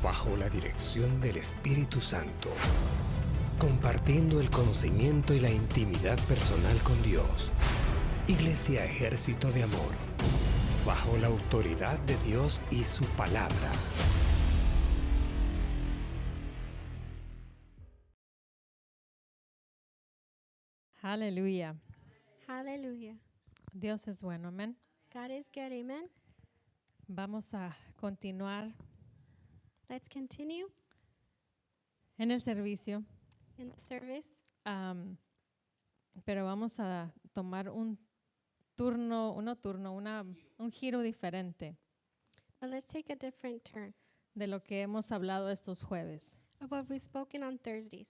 bajo la dirección del Espíritu Santo, compartiendo el conocimiento y la intimidad personal con Dios. Iglesia Ejército de Amor, bajo la autoridad de Dios y su palabra. Aleluya. Hallelujah. Dios es bueno, amén. God is good, amen. Vamos a continuar Let's continue en el servicio, in the service. pero vamos a tomar un giro diferente But let's take a different turn de lo que hemos hablado estos jueves. of what we've spoken on Thursdays.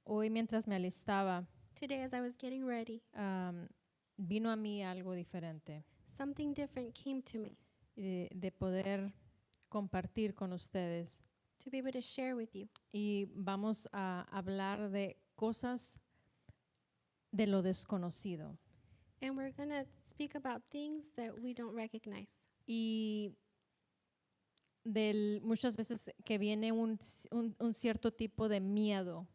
Hoy mientras me alistaba, Today, as I was getting ready, vino a mí algo diferente something different came to me de poder compartir con ustedes. to be able to share with you. Y vamos a hablar de cosas de lo desconocido. And we're going to speak about things that we don't recognize. Y muchas veces que viene un cierto tipo de miedo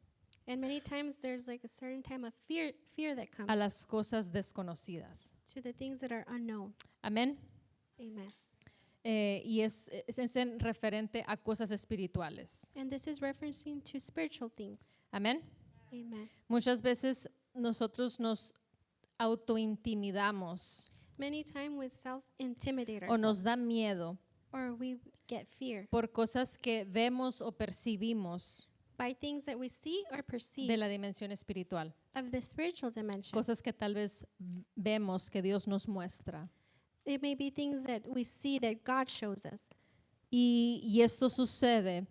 And many times there's like a certain time of fear that comes a las cosas desconocidas. to the things that are unknown. Amén. Amen. Y es en referente a cosas espirituales. And this is referencing to spiritual things. Amén. Amen. Muchas veces nosotros nos autointimidamos Many times we self-intimidate o nos ourselves, da miedo or we get fear por cosas que vemos o percibimos by things that we see or de perceive la dimensión espiritual. of the spiritual dimension. Cosas que tal vez vemos que Dios nos muestra. It may be things that we see that God shows us. Y esto sucede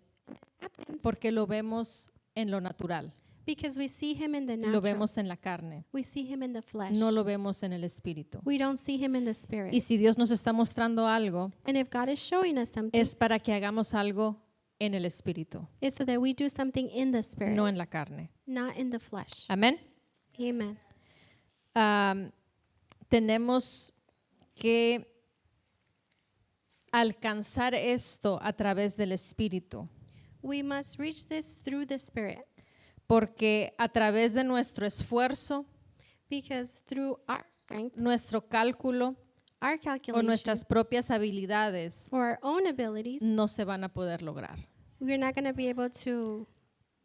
Happens porque lo vemos en lo natural, because we see him in the lo natural. vemos en la carne, We see him in the flesh. no lo vemos en el espíritu. We don't see him in the spirit. Y si Dios nos está mostrando algo, And if God is showing us something, es para que hagamos algo en el espíritu, it's so that we do something in the spirit, no en la carne. not in the flesh. Amén. Amen. Tenemos que alcanzar esto a través del espíritu, We must reach this through the spirit, porque a través de nuestro esfuerzo, because through our strength, nuestro cálculo our o calculation, nuestras propias habilidades or our own abilities, no se van a poder lograr, we're not going to be able to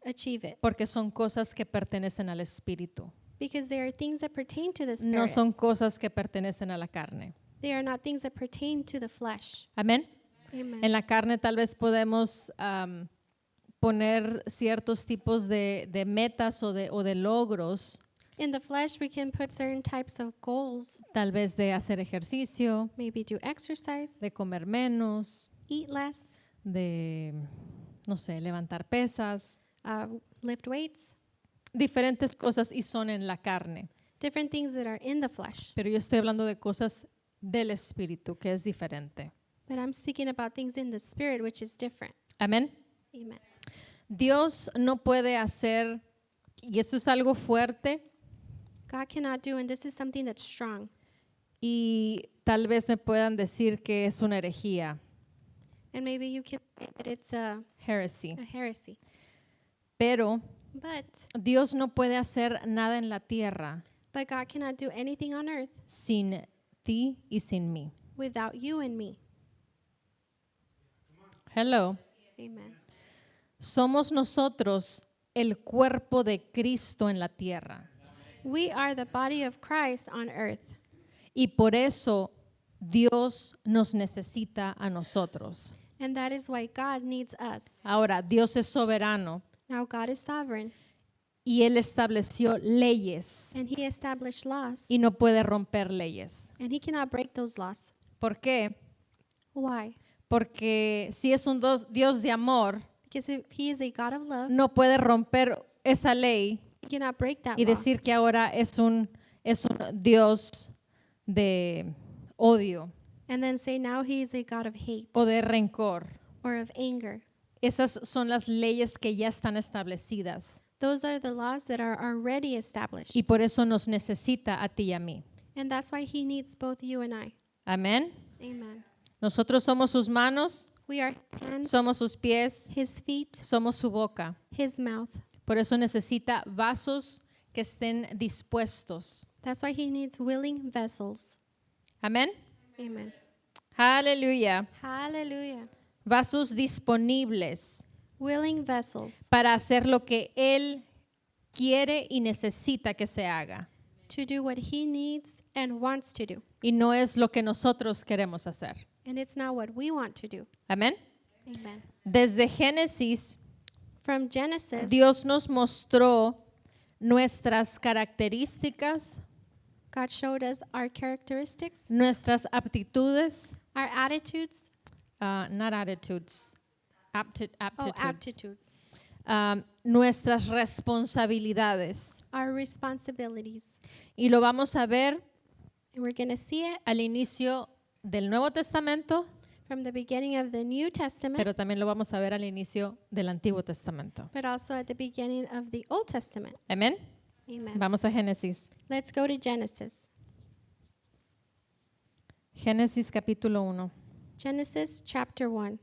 achieve it, porque son cosas que pertenecen al espíritu, because there are things that pertain to the no spirit. son cosas que pertenecen a la carne. They are not things that pertain to the flesh. Amén. Amen. En la carne tal vez podemos poner ciertos tipos de metas o de logros, In the flesh, we can put certain types of goals, tal vez de hacer ejercicio, maybe do exercise, de comer menos, eat less, de, no sé, levantar pesas, lift weights, diferentes cosas y son en la carne. different things that are in the flesh. Pero yo estoy hablando de cosas del espíritu, que es diferente. But I'm speaking about things in the spirit, which is different. Amén. Amen. Dios no puede hacer, y esto es algo fuerte, God cannot do, and this is something that's strong. y tal vez me puedan decir que es una herejía, And maybe you can say that it's a heresy. heresy. Pero But Dios no puede hacer nada en la tierra God cannot do anything on earth sin ti y sin mí. without you and me. Hello. Amen. Somos nosotros el cuerpo de Cristo en la tierra. We are the body of Christ on earth. Y por eso Dios nos necesita a nosotros. And that is why God needs us. Ahora, Dios es soberano Now God is sovereign, y Él estableció leyes and He established laws, y no puede romper leyes. and He cannot break those laws. ¿Por qué? Why? Porque si es un Dios de amor, Because if He is a God of love, no puede romper esa ley He cannot break that y law decir que ahora es un Dios de odio and then say now He is a God of hate o de rencor. or of anger. Esas son las leyes que ya están establecidas Those are the laws that are already established. y por eso nos necesita a ti y a mí. And that's why He needs both you and I. Amén. Amen. Nosotros somos sus manos We are hands, somos sus pies, his feet, somos su boca. his mouth. Por eso necesita vasos que estén dispuestos. That's why he needs willing vessels. Amén. Amen. Aleluya. Hallelujah. Vasos disponibles Willing vessels para hacer lo que Él quiere y necesita que se haga. to do what he needs and wants to do. Y no es lo que nosotros queremos hacer. And it's not what we want to do. Amén. Amen. Desde Génesis, From Genesis, Dios nos mostró nuestras características, God showed us our characteristics, nuestras aptitudes, our attitudes, not attitudes, aptitudes, aptitudes, nuestras responsabilidades. our responsibilities. Y lo vamos a ver And we're going to see it al inicio del Nuevo Testamento, from the beginning of the New Testament, pero también lo vamos a ver al inicio del Antiguo Testamento. but also at the beginning of the Old Testament. Amén. Amen. Vamos a Génesis. Let's go to Genesis. Génesis capítulo 1. Genesis chapter 1.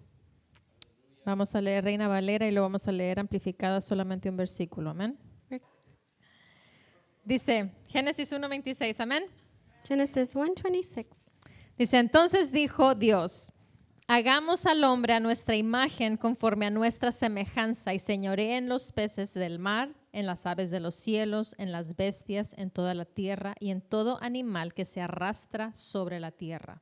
Vamos a leer Reina Valera y lo vamos a leer amplificada solamente un versículo. Amén. Dice Génesis 1:26. Amén. Genesis 1:26. Dice, entonces dijo Dios, hagamos al hombre a nuestra imagen conforme a nuestra semejanza y señoree en los peces del mar, en las aves de los cielos, en las bestias, en toda la tierra y en todo animal que se arrastra sobre la tierra.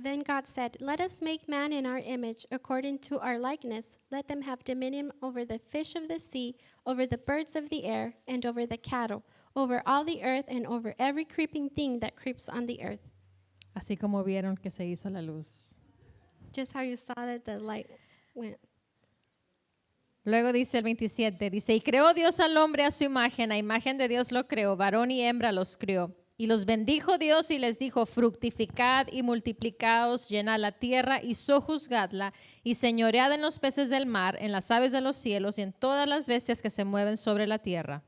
Then God said, let us make man in our image, according to our likeness. Let them have dominion over the fish of the sea, over the birds of the air, and over the cattle, over all the earth, and over every creeping thing that creeps on the earth. Así como vieron que se hizo la luz. Just how you saw that the light went. Luego dice el 27, dice, y creó Dios al hombre a su imagen, a imagen de Dios lo creó, varón y hembra los creó. Y los bendijo Dios y les dijo, fructificad y multiplicaos, llenad la tierra y sojuzgadla, y señoread en los peces del mar, en las aves de los cielos y en todas las bestias que se mueven sobre la tierra.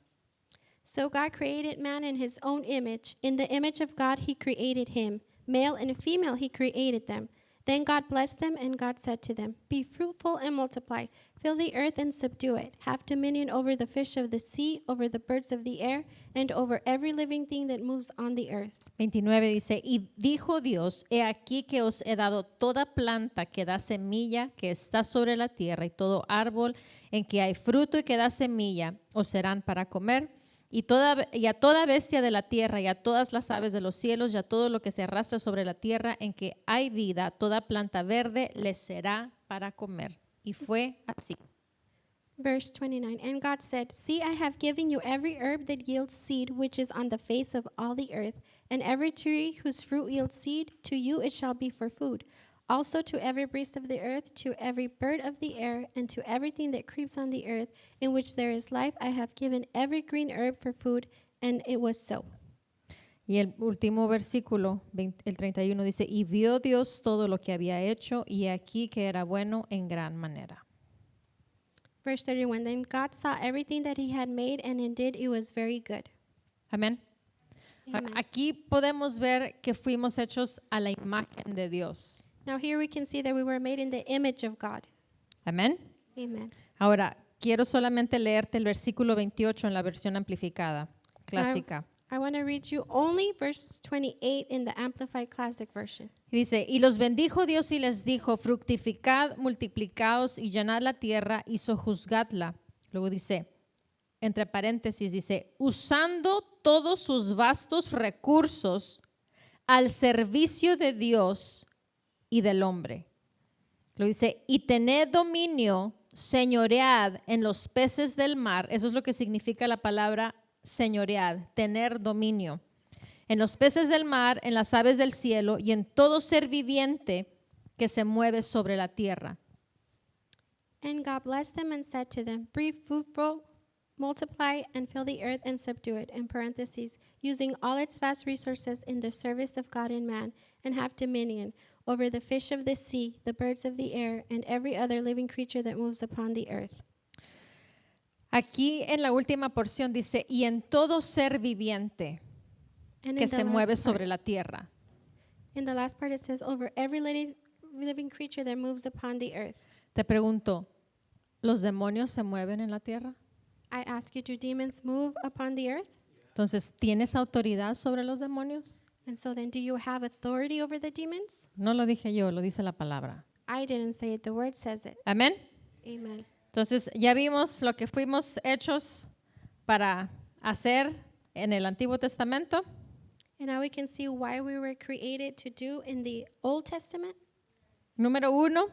So God created man in his own image. In the image of God he created him. Male and female he created them. Then God blessed them, and God said to them, be fruitful and multiply. Fill the earth and subdue it. Have dominion over the fish of the sea, over the birds of the air, and over every living thing that moves on the earth. 29 dice, y dijo Dios, he aquí que os he dado toda planta que da semilla, que está sobre la tierra, y todo árbol en que hay fruto y que da semilla, os serán para comer. Y a toda bestia de la tierra y a todas las aves de los cielos y a todo lo que se arrastra sobre la tierra en que hay vida, toda planta verde les será para comer. Y fue así. Verse 29, and God said, see, I have given you every herb that yields seed, which is on the face of all the earth, and every tree whose fruit yields seed, to you it shall be for food. Also to every beast of the earth, to every bird of the air, and to everything that creeps on the earth, in which there is life, I have given every green herb for food, and it was so. Y el último versículo, el 31, dice, y vio Dios todo lo que había hecho, y aquí que era bueno en gran manera. Verse 31, then God saw everything that he had made, and indeed it was very good. Amén. Amen. Aquí podemos ver que fuimos hechos a la imagen de Dios. Now here we can see that we were made in the image of God. Amén. Amen. Ahora, quiero solamente leerte el versículo 28 en la versión amplificada, clásica. I want to read you only verse 28 in the Amplified Classic Version. Y dice, y los bendijo Dios y les dijo, fructificad, multiplicaos y llenad la tierra y sojuzgadla. Luego dice, entre paréntesis, dice, usando todos sus vastos recursos al servicio de Dios y del hombre. Lo dice, y tened dominio, señoread en los peces del mar. Eso es lo que significa la palabra señoread, tener dominio. En los peces del mar, en las aves del cielo y en todo ser viviente que se mueve sobre la tierra. And God blessed them and said to them, be fruitful, multiply, and fill the earth and subdue it, in parentheses, using all its vast resources in the service of God and man, and have dominion over the fish of the sea, the birds of the air, and every other living creature that moves upon the earth. Aquí en la última porción dice, y en todo ser viviente And que in the se mueve last sobre part, la tierra. in the last part it says, over every living creature that moves upon the earth. Te pregunto, ¿los demonios se mueven en la tierra? I ask you, do demons move upon the earth? Entonces, ¿tienes autoridad sobre los demonios? And so then, do you have authority over the demons? No lo dije yo, lo dice la palabra. I didn't say it. The word says it. Amén. Amen. Entonces, ya vimos lo que fuimos hechos para hacer en el Antiguo Testamento. And now we can see why we were created to do in the Old Testament. Número 1,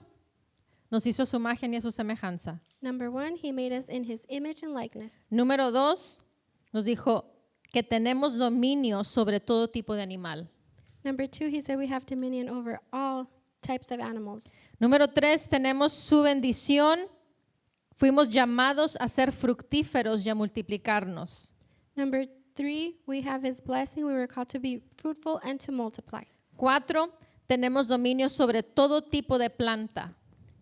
nos hizo a su imagen y a su semejanza. Number 1, he made us in his image and likeness. Número 2, nos dijo que tenemos dominio sobre todo tipo de animal. Number 2, he said we have dominion over all types of animals. Número 3, tenemos su bendición. Fuimos llamados a ser fructíferos y a multiplicarnos. Number 3, we have his blessing. We were called to be fruitful and to multiply. 4, tenemos dominio sobre todo tipo de planta.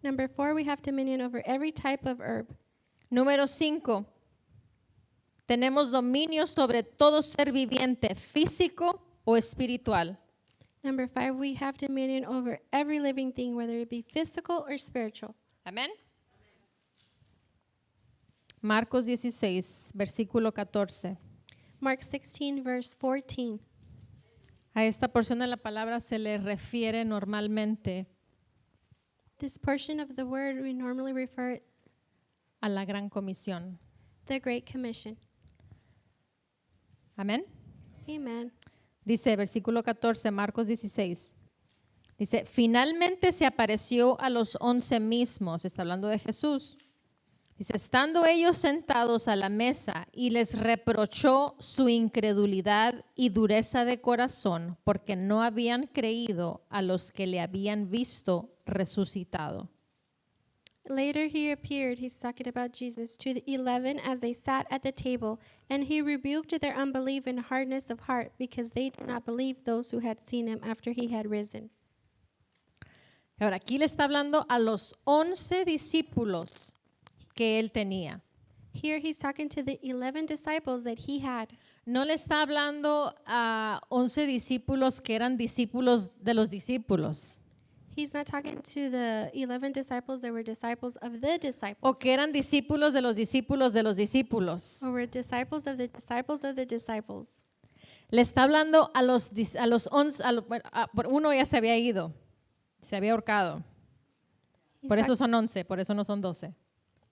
Number 4, we have dominion over every type of herb. Número 5, tenemos dominio sobre todo ser viviente, físico o espiritual. Number 5, we have dominion over every living thing, whether it be physical or spiritual. Amén. Marcos 16, versículo 14. Mark 16, verse 14. A esta porción de la palabra se le refiere normalmente This portion of the word, we normally refer a la Gran Comisión. the Great Commission. Amén. Amen. Dice, versículo 14, Marcos 16. Dice, finalmente se apareció a los 11 mismos, está hablando de Jesús. Dice, estando ellos sentados a la mesa y les reprochó su incredulidad y dureza de corazón porque no habían creído a los que le habían visto resucitado. Later he appeared, he's talking about Jesus, to the 11 as they sat at the table, and he rebuked their unbelief and hardness of heart because they did not believe those who had seen him after he had risen. Ahora, aquí le está hablando a los 11 discípulos que él tenía. Here he's talking to the 11 disciples that he had. No le está hablando a 11 discípulos que eran discípulos de los discípulos He's not talking to the 11 disciples that were disciples of the disciples. o que eran discípulos de los discípulos de los discípulos. Or were disciples of the disciples of the disciples. Le está hablando a los 11, uno ya se había ido, se había ahorcado. He's, Por eso talk- son 11, por eso no son 12.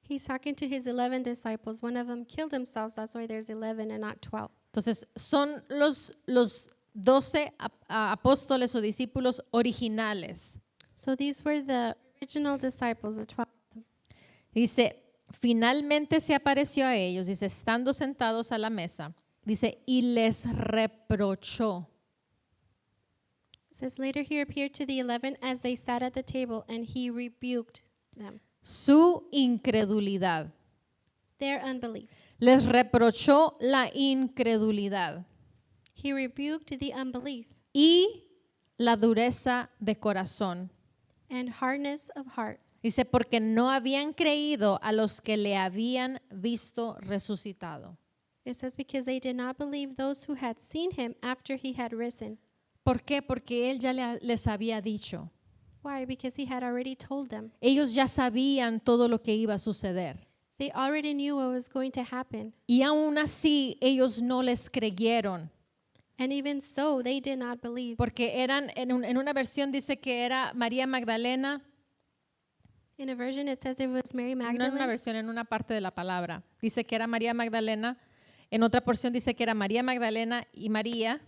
he's talking to his 11 disciples. One of them killed himself. That's why there's 11 and not 12. Entonces, son los 12 apóstoles o discípulos originales. So these were the original disciples, the 12. Dice, finalmente se apareció a ellos, dice, estando sentados a la mesa, dice, y les reprochó. It says, later he appeared to the 11 as they sat at the table, and he rebuked them, Su incredulidad. their unbelief. Les reprochó la incredulidad He rebuked the unbelief y la dureza de corazón. and hardness of heart. Dice, porque no habían creído a los que le habían visto resucitado. It says, because they did not believe those who had seen him after he had risen. ¿Por qué? Porque él ya les había dicho. Why? Because he had already told them. Ellos ya sabían todo lo que iba a suceder. They already knew what was going to happen. Y aún así ellos no les creyeron. And even so, they did not believe. Porque eran, en una versión dice que era María Magdalena, In a version, it says it was Mary no en una Magdalene. versión, en una parte de la palabra. Dice que era María Magdalena, en otra porción dice que era María Magdalena y María,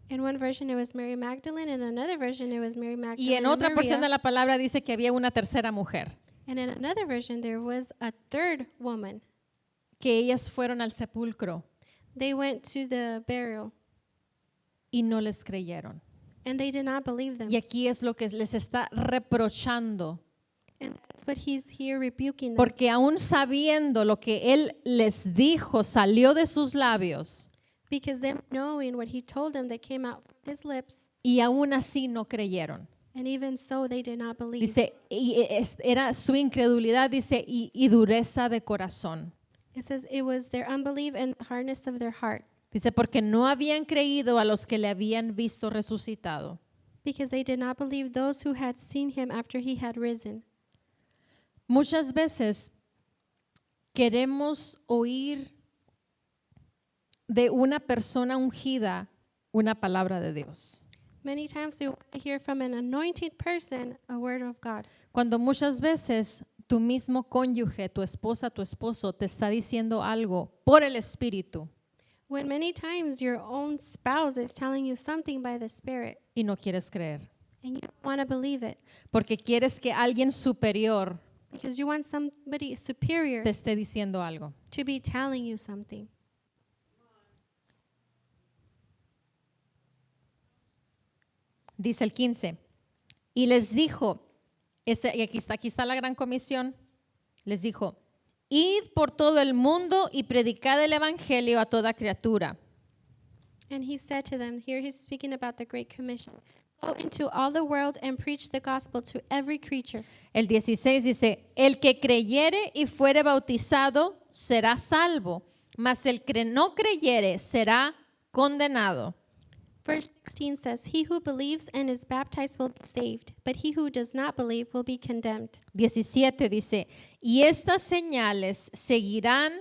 In one version, it was Mary Magdalene. In another version, it was Mary y Magdalene en and otra porción de Maria. la palabra dice que había una tercera mujer, And in another version, there was a third woman. que ellas fueron al sepulcro They went to the burial, y no les creyeron. and they did not believe them. Y aquí es lo que les está reprochando, And that's what he's here rebuking them. porque aún sabiendo lo que él les dijo, salió de sus labios, Because them knowing what he told them that came out from his lips, y aún así no creyeron. and even so, they did not believe. Dice, era su incredulidad, dice, y dureza de corazón. It says it was their unbelief and hardness of their heart. Dice, porque no habían creído a los que le habían visto resucitado. because they did not believe those who had seen him after he had risen. Muchas veces queremos oír de una persona ungida una palabra de Dios, Many times we want to hear from an anointed person a word of God, cuando muchas veces tu mismo cónyuge, tu esposa, tu esposo te está diciendo algo por el Espíritu when many times your own spouse is telling you something by the Spirit y no quieres creer, and you don't want to believe it porque quieres que alguien superior because you want somebody superior te esté diciendo algo. to be telling you something. Dice el 15, y les dijo, y aquí está la gran comisión, les dijo, id por todo el mundo y predicad el evangelio a toda criatura. And he said to them, here he's speaking about the Great Commission, go into all the world and preach the gospel to every creature. El 16 dice, el que creyere y fuere bautizado será salvo, mas el que no creyere será condenado. Verse 16 says, he who believes and is baptized will be saved, but he who does not believe will be condemned. 17 dice, y estas señales seguirán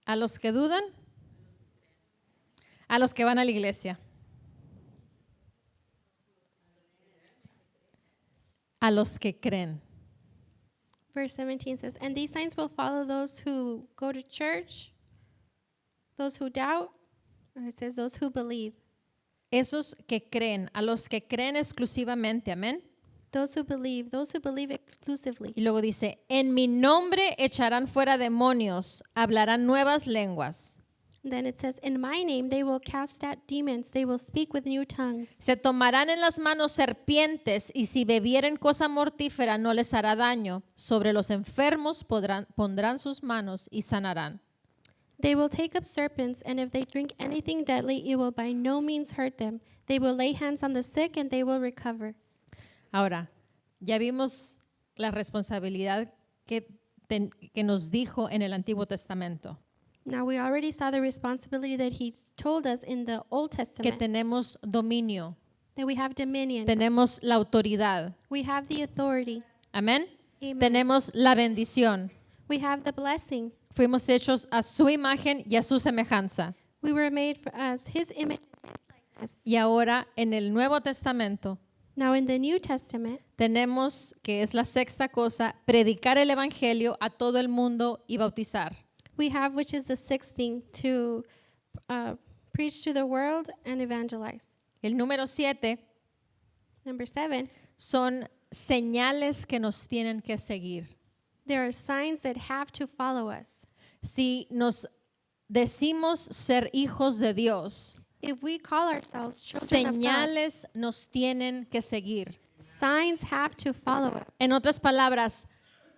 a los que dudan, a los que van a la iglesia, a los que creen. Verse 17 says, and these signs will follow those who go to church, those who doubt, or it says those who believe. Esos que creen, a los que creen exclusivamente, amén. Those who believe exclusively. Y luego dice, en mi nombre echarán fuera demonios, hablarán nuevas lenguas. Then it says, in my name they will cast out demons, they will speak with new tongues. Se tomarán en las manos serpientes y si bebieren cosa mortífera no les hará daño. Sobre los enfermos pondrán sus manos y sanarán. They will take up serpents, and if they drink anything deadly, it will by no means hurt them. They will lay hands on the sick, and they will recover. Ahora, ya vimos la responsabilidad que nos dijo en el Antiguo Testamento, Now, we already saw the responsibility that he told us in the Old que Testament, tenemos dominio, that we have dominion, tenemos la autoridad, we have the authority, amén. Amen. Tenemos la bendición. we have the blessing. Fuimos hechos a su imagen y a su semejanza. We were made as his image and his likeness. Y ahora en el Nuevo Testamento Now, in the New Testament, tenemos, que es la sexta cosa, predicar el evangelio a todo el mundo y bautizar. we have, which is the sixth thing, to preach to the world and evangelize. El número 7 Number 7, son señales que nos tienen que seguir. there are signs that have to follow us. Si nos decimos ser hijos de Dios, If we call ourselves children of God, señales nos tienen que seguir. signs have to follow us. En otras palabras,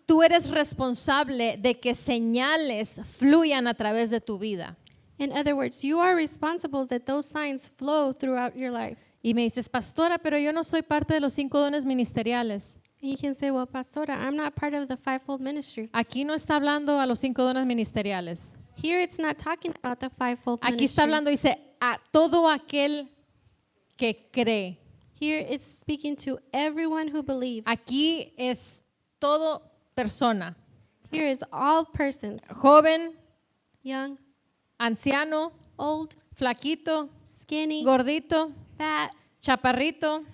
tú eres responsable de que señales fluyan a través de tu vida. In other words, you are responsible that those signs flow throughout your life. Y me dices, pastora, pero yo no soy parte de los 5 dones ministeriales. And you can say, well, Pastora, I'm not part of the fivefold ministry. Aquí no está hablando a los 5 dones ministeriales. Here it's not talking about the fivefold Aquí está ministry. hablando, dice, a todo aquel que cree. Here it's speaking to everyone who believes. Aquí es todo persona, Here is all persons, joven, young, anciano, old, flaquito, skinny, gordito, fat, chaparrito,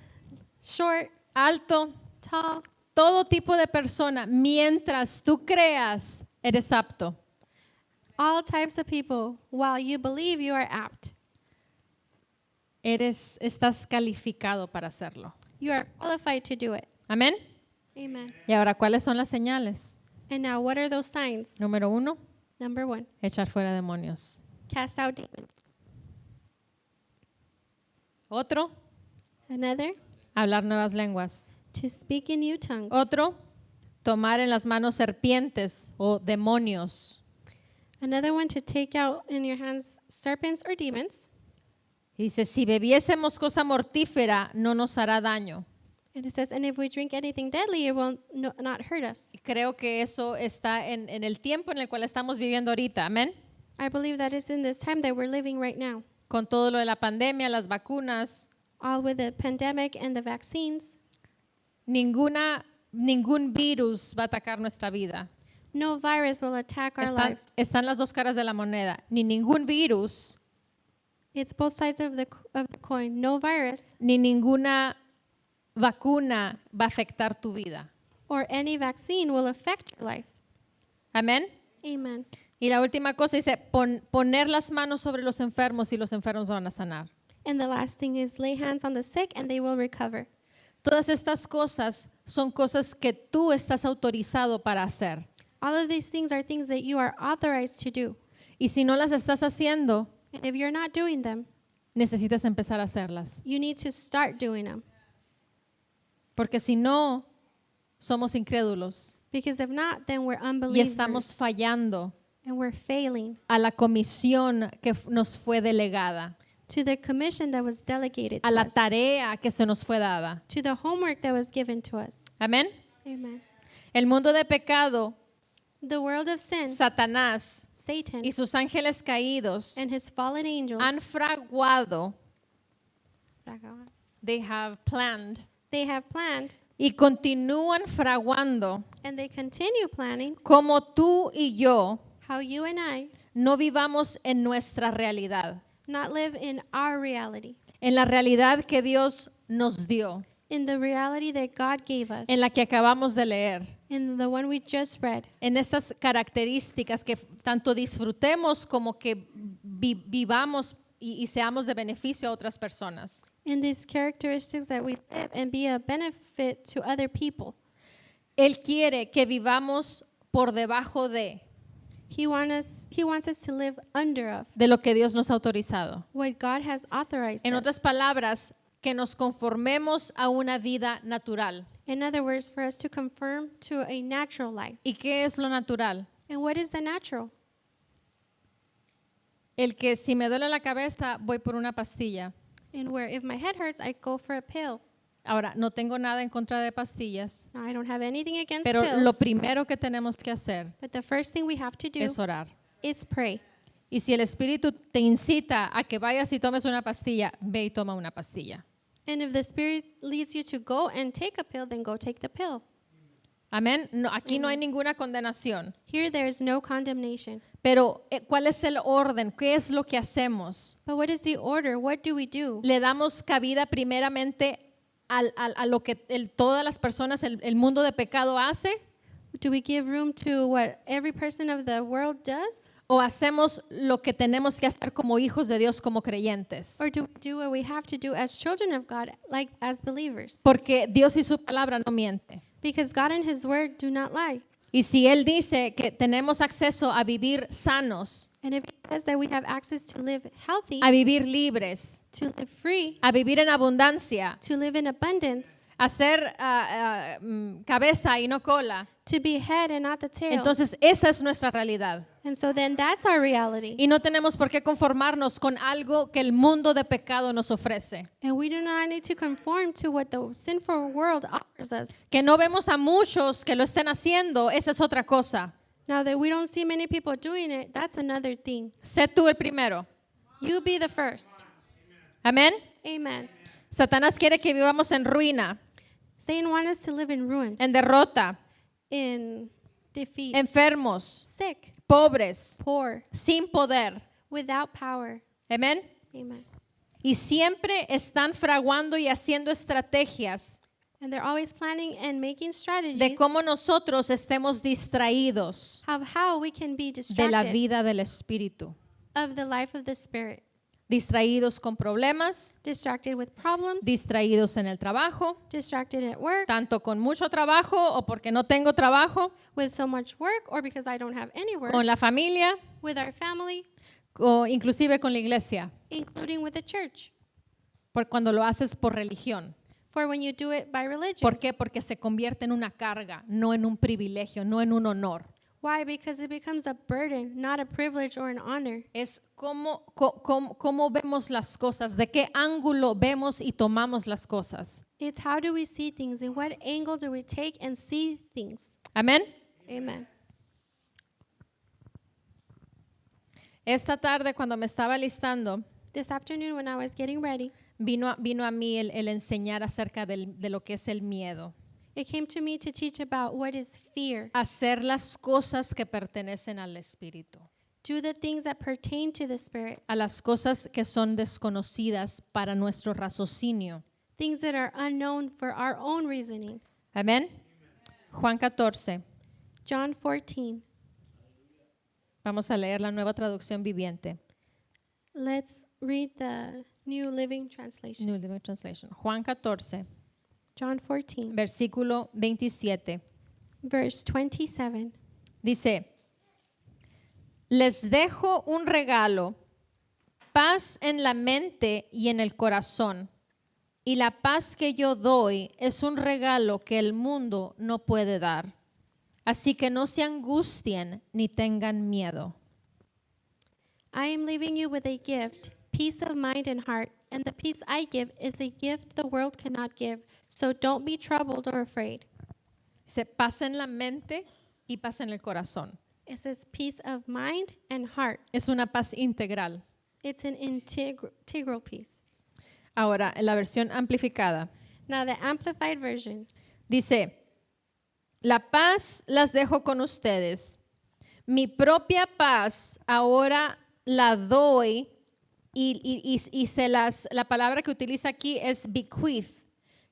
short, alto, tall, todo tipo de persona. Mientras tú creas, eres apto. all types of people. While you believe, you are apt. Estás calificado para hacerlo. You are qualified to do it. Amén. Amen. Y ahora, ¿cuáles son las señales? And now, what are those signs? Número 1, Number 1, echar fuera demonios. cast out demons. Otro, Another, hablar nuevas lenguas. to speak in new tongues. Otro, tomar en las manos serpientes o demonios. Another one, to take out in your hands serpents or demons. Y dice, si bebiésemos cosa mortífera, no nos hará daño. And it says, and if we drink anything deadly, it will not hurt us. Y creo que eso está en el tiempo en el cual estamos viviendo ahorita. Amén. I believe that is in this time that we're living right now. Con todo lo de la pandemia, las vacunas, all with the pandemic and the vaccines, ningún virus va a atacar nuestra vida. no virus will attack our lives. Están las dos caras de la moneda. Ni ningún virus, It's both sides of the coin. No virus ni ninguna vacuna va a afectar tu vida. or any vaccine will affect your life. Amén. Amen. Y la última cosa dice, poner las manos sobre los enfermos y los enfermos van a sanar. And the last thing is lay hands on the sick and they will recover. Todas estas cosas son cosas que tú estás autorizado para hacer. All of these things are things that you are authorized to do. Y si no las estás haciendo, And if you're not doing them, necesitas empezar a hacerlas. you need to start doing them. Porque si no, somos incrédulos Because if not, then we're y unbelievers. estamos fallando And we're failing a la comisión que nos fue delegada, to the commission that was delegated a to la us, tarea que se nos fue dada. to the homework that was given to us. Amén. Amen. El mundo de pecado, The world of sin, Satanás Satan, y sus ángeles caídos and his fallen angels, han fraguado, they have planned, they have planned y continúan fraguando and they continue planning como tú y yo how you and I no vivamos en nuestra realidad, not live in our reality, en la realidad que Dios nos dio, in the reality that God gave us, en la que acabamos de leer, in the one we just read, en estas características que tanto disfrutemos como que vivamos y seamos de beneficio a otras personas. in these characteristics that we live and be a benefit to other people. Él quiere que vivamos por debajo He wants us to live under of de lo que Dios nos ha autorizado. what God has authorized En us. otras palabras, que nos conformemos a una vida natural. In other words, for us to conform to a natural life. ¿Y qué es lo natural? And what is the natural? El que si me duele la cabeza, voy por una pastilla. And where if my head hurts, I go for a pill. Ahora, no tengo nada en contra de pastillas, Now, I don't have anything against pero pills, lo primero que tenemos que hacer but the first thing we have to do es orar. is pray. Y si el Espíritu te incita a que vayas y tomes una pastilla, ve y toma una pastilla. And if the Spirit leads you to go and take a pill, then go take the pill. Amén. No, aquí no hay ninguna condenación. Here there is no condemnation. Pero, ¿cuál es el orden? ¿Qué es lo que hacemos? But what is the order? What do we do? Le damos cabida primeramente a lo que todas las personas, el mundo de pecado hace, Do we give room to what every person of the world does? o hacemos lo que tenemos que hacer como hijos de Dios, como creyentes. Or do we do what we have to do as children of God, like as believers? Porque Dios y su palabra no miente. Because God and His Word do not lie. Y si Él dice que tenemos acceso a vivir sanos, And if He says that we have access to live healthy, a vivir libres, to live free, a vivir en abundancia, to live in abundance, a ser cabeza y no cola, to be head and not the tail. entonces esa es nuestra realidad. And so then that's our reality. Y no tenemos por qué conformarnos con algo que el mundo de pecado nos ofrece. And we do not need to conform to what the sinful world offers us. Que no vemos a muchos que lo estén haciendo, esa es otra cosa. Now that we don't see many people doing it, that's another thing. Sé tú el primero. You be the first. Amén. Amen. Satanás quiere que vivamos en ruina, Satan wants us to live in ruin, en derrota, in defeat, enfermos, sick, pobres, poor, sin poder. without power. Amén. Amen. Y siempre están fraguando y haciendo estrategias And they're always planning and making strategies de cómo nosotros estemos distraídos of how we can be de la distracted vida del Espíritu. of the life of the Spirit. Distraídos con problemas, Distracted with problems, distraídos en el trabajo, distracted at work, tanto con mucho trabajo o porque no tengo trabajo, with so much work, or because I don't have any work, con la familia with our family, o inclusive con la iglesia, including with the church. por cuando lo haces por religión. For when you do it by religion. ¿Por qué? Porque se convierte en una carga, no en un privilegio, no en un honor. Why? Because it becomes a burden, not a privilege or an honor. Es cómo vemos las cosas, de qué ángulo vemos y tomamos las cosas. It's how do we see things, and what angle do we take and see things. Amén. Amen. Esta tarde cuando me estaba listando, This afternoon when I was getting ready, vino a mí el enseñar acerca de lo que es el miedo. It came to me to teach about what is fear. Hacer las cosas que pertenecen al Espíritu. Do the things that pertain to the Spirit, A las cosas que son desconocidas para nuestro raciocinio. things that are unknown for our own reasoning. Amén. Juan 14. John 14. Vamos a leer la Nueva Traducción Viviente. Let's read the New Living Translation. New Living Translation. Juan 14, John 14, versículo 27. verse 27. Dice, les dejo un regalo, paz en la mente y en el corazón. Y la paz que yo doy es un regalo que el mundo no puede dar. Así que no se angustien ni tengan miedo. I am leaving you with a gift, peace of mind and heart, and the peace I give is a gift the world cannot give. So don't be troubled or afraid. Dice, paz en la mente y paz en el corazón. It says peace of mind and heart. Es una paz integral. It's an integral peace. Ahora, en la versión amplificada, Now the Amplified Version. dice, la paz las dejo con ustedes. Mi propia paz ahora la doy la palabra que utiliza aquí es bequeath,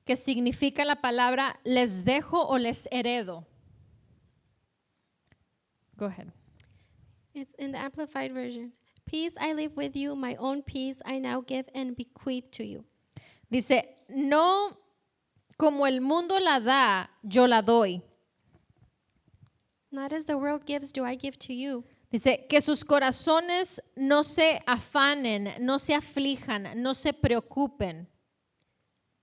que significa la palabra les dejo o les heredo. Go ahead. It's in the Amplified Version. Peace I leave with you, my own peace I now give and bequeath to you. Dice, no como el mundo la da, yo la doy. Not as the world gives, do I give to you. Dice, que sus corazones no se afanen, no se aflijan, no se preocupen.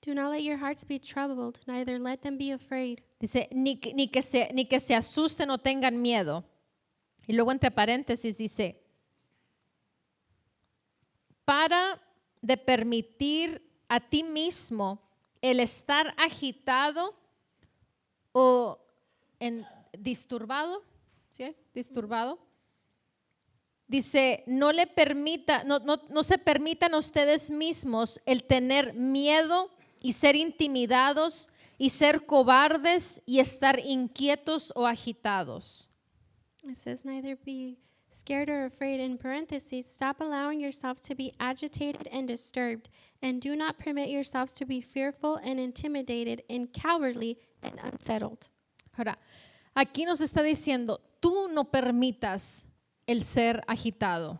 Do not let your hearts be troubled, neither let them be afraid. Dice, ni que se asusten o tengan miedo. Y luego entre paréntesis dice, para de permitir a ti mismo el estar agitado o disturbado, ¿sí es? Disturbado. Dice, no se permitan ustedes mismos el tener miedo y ser intimidados y ser cobardes y estar inquietos o agitados. It says, neither be scared or afraid. In parentheses, stop allowing yourselves to be agitated and disturbed, and do not permit yourselves to be fearful and intimidated and cowardly and unsettled. Ahora, aquí nos está diciendo, tú no permitas el ser agitado.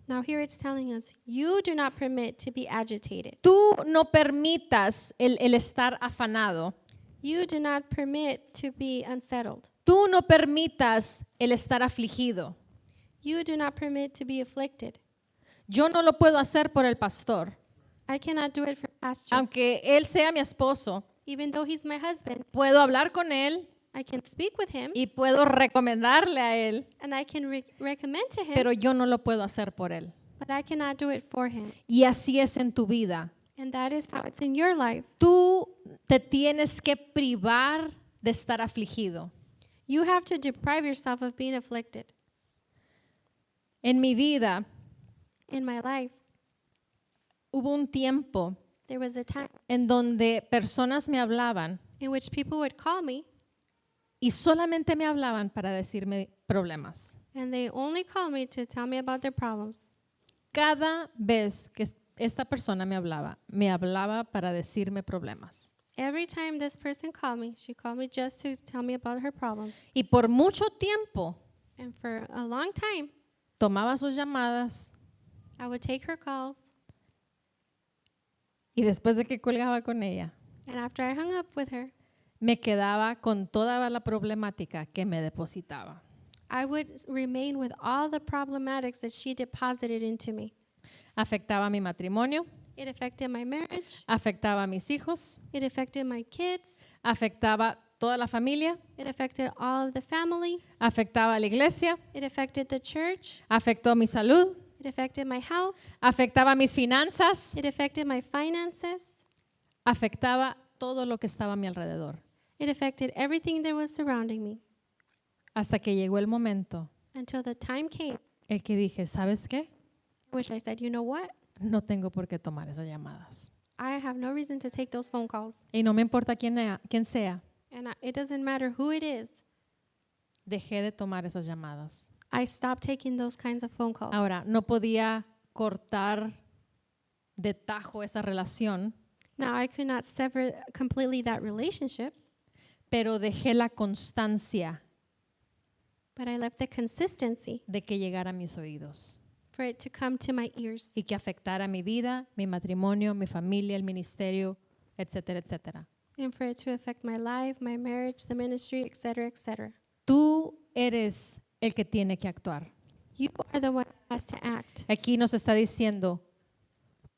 Now here it's telling us, you do not permit to be agitated. Tú no permitas el estar afanado. You do not permit to be unsettled. Tú no permitas el estar afligido. You do not permit to be afflicted. Yo no lo puedo hacer por el pastor. I cannot do it for pastor. Aunque él sea mi esposo, Even though he's my husband, puedo hablar con él I can speak with him y puedo recomendarle a él, and I can recommend to him, pero yo no lo puedo hacer por él. but I cannot do it for him. Y así es en tu vida. And that is how it's in your life. Tú te tienes que privar de estar afligido. You have to deprive yourself of being afflicted. En mi vida In my life, hubo un tiempo there was a time en donde personas me hablaban in which people would call me y solamente me hablaban para decirme problemas. and they only call me to tell me about their problems. Cada vez que esta persona me hablaba para decirme problemas. Every time this person called me, she called me just to tell me about her problems. Y por mucho tiempo And for a long time, tomaba sus llamadas I would take her calls. y después de que colgaba con ella, And after I hung up with her, me quedaba con toda la problemática que me depositaba. I would remain with all the problematics that she deposited into me. Afectaba mi matrimonio, It affected my marriage. afectaba a mis hijos, It affected my kids. afectaba toda la familia, It affected all of the family. afectaba a la iglesia, It affected the church. afectó mi salud, It affected my health. afectaba mis finanzas, It affected my finances. afectaba todo lo que estaba a mi alrededor. It affected everything that was surrounding me Hasta que llegó el momento until the time came en que dije, ¿sabes qué? in which I said, you know what? No tengo por qué tomar esas llamadas. I have no reason to take those phone calls. Y no me importa quién sea. And it doesn't matter who it is. Dejé de tomar esas llamadas. I stopped taking those kinds of phone calls. Ahora, no podía cortar de tajo esa relación, Now, I could not sever completely that relationship, pero dejé la constancia but I left the consistency de que llegara a mis oídos for it to come to my ears y que afectara mi vida, mi matrimonio, mi familia, el ministerio, etcétera, etcétera. and for it to affect my life, my marriage, the ministry, etc., etc. Tú eres el que tiene que actuar. You are the one who has to act. Aquí nos está diciendo,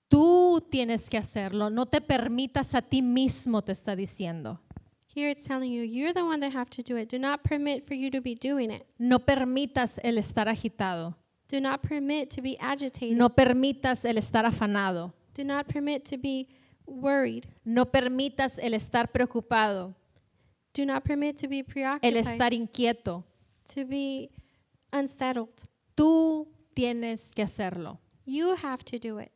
tú tienes que hacerlo, no te permitas a ti mismo, te está diciendo. Here it's telling you, you're the one that have to do it. Do not permit for you to be doing it. No permitas el estar agitado, Do not permit to be agitated. no permitas el estar afanado, Do not permit to be worried. no permitas el estar preocupado, Do not permit to be el preoccupied, estar inquieto. to be unsettled. Tú tienes que hacerlo. You have to do it.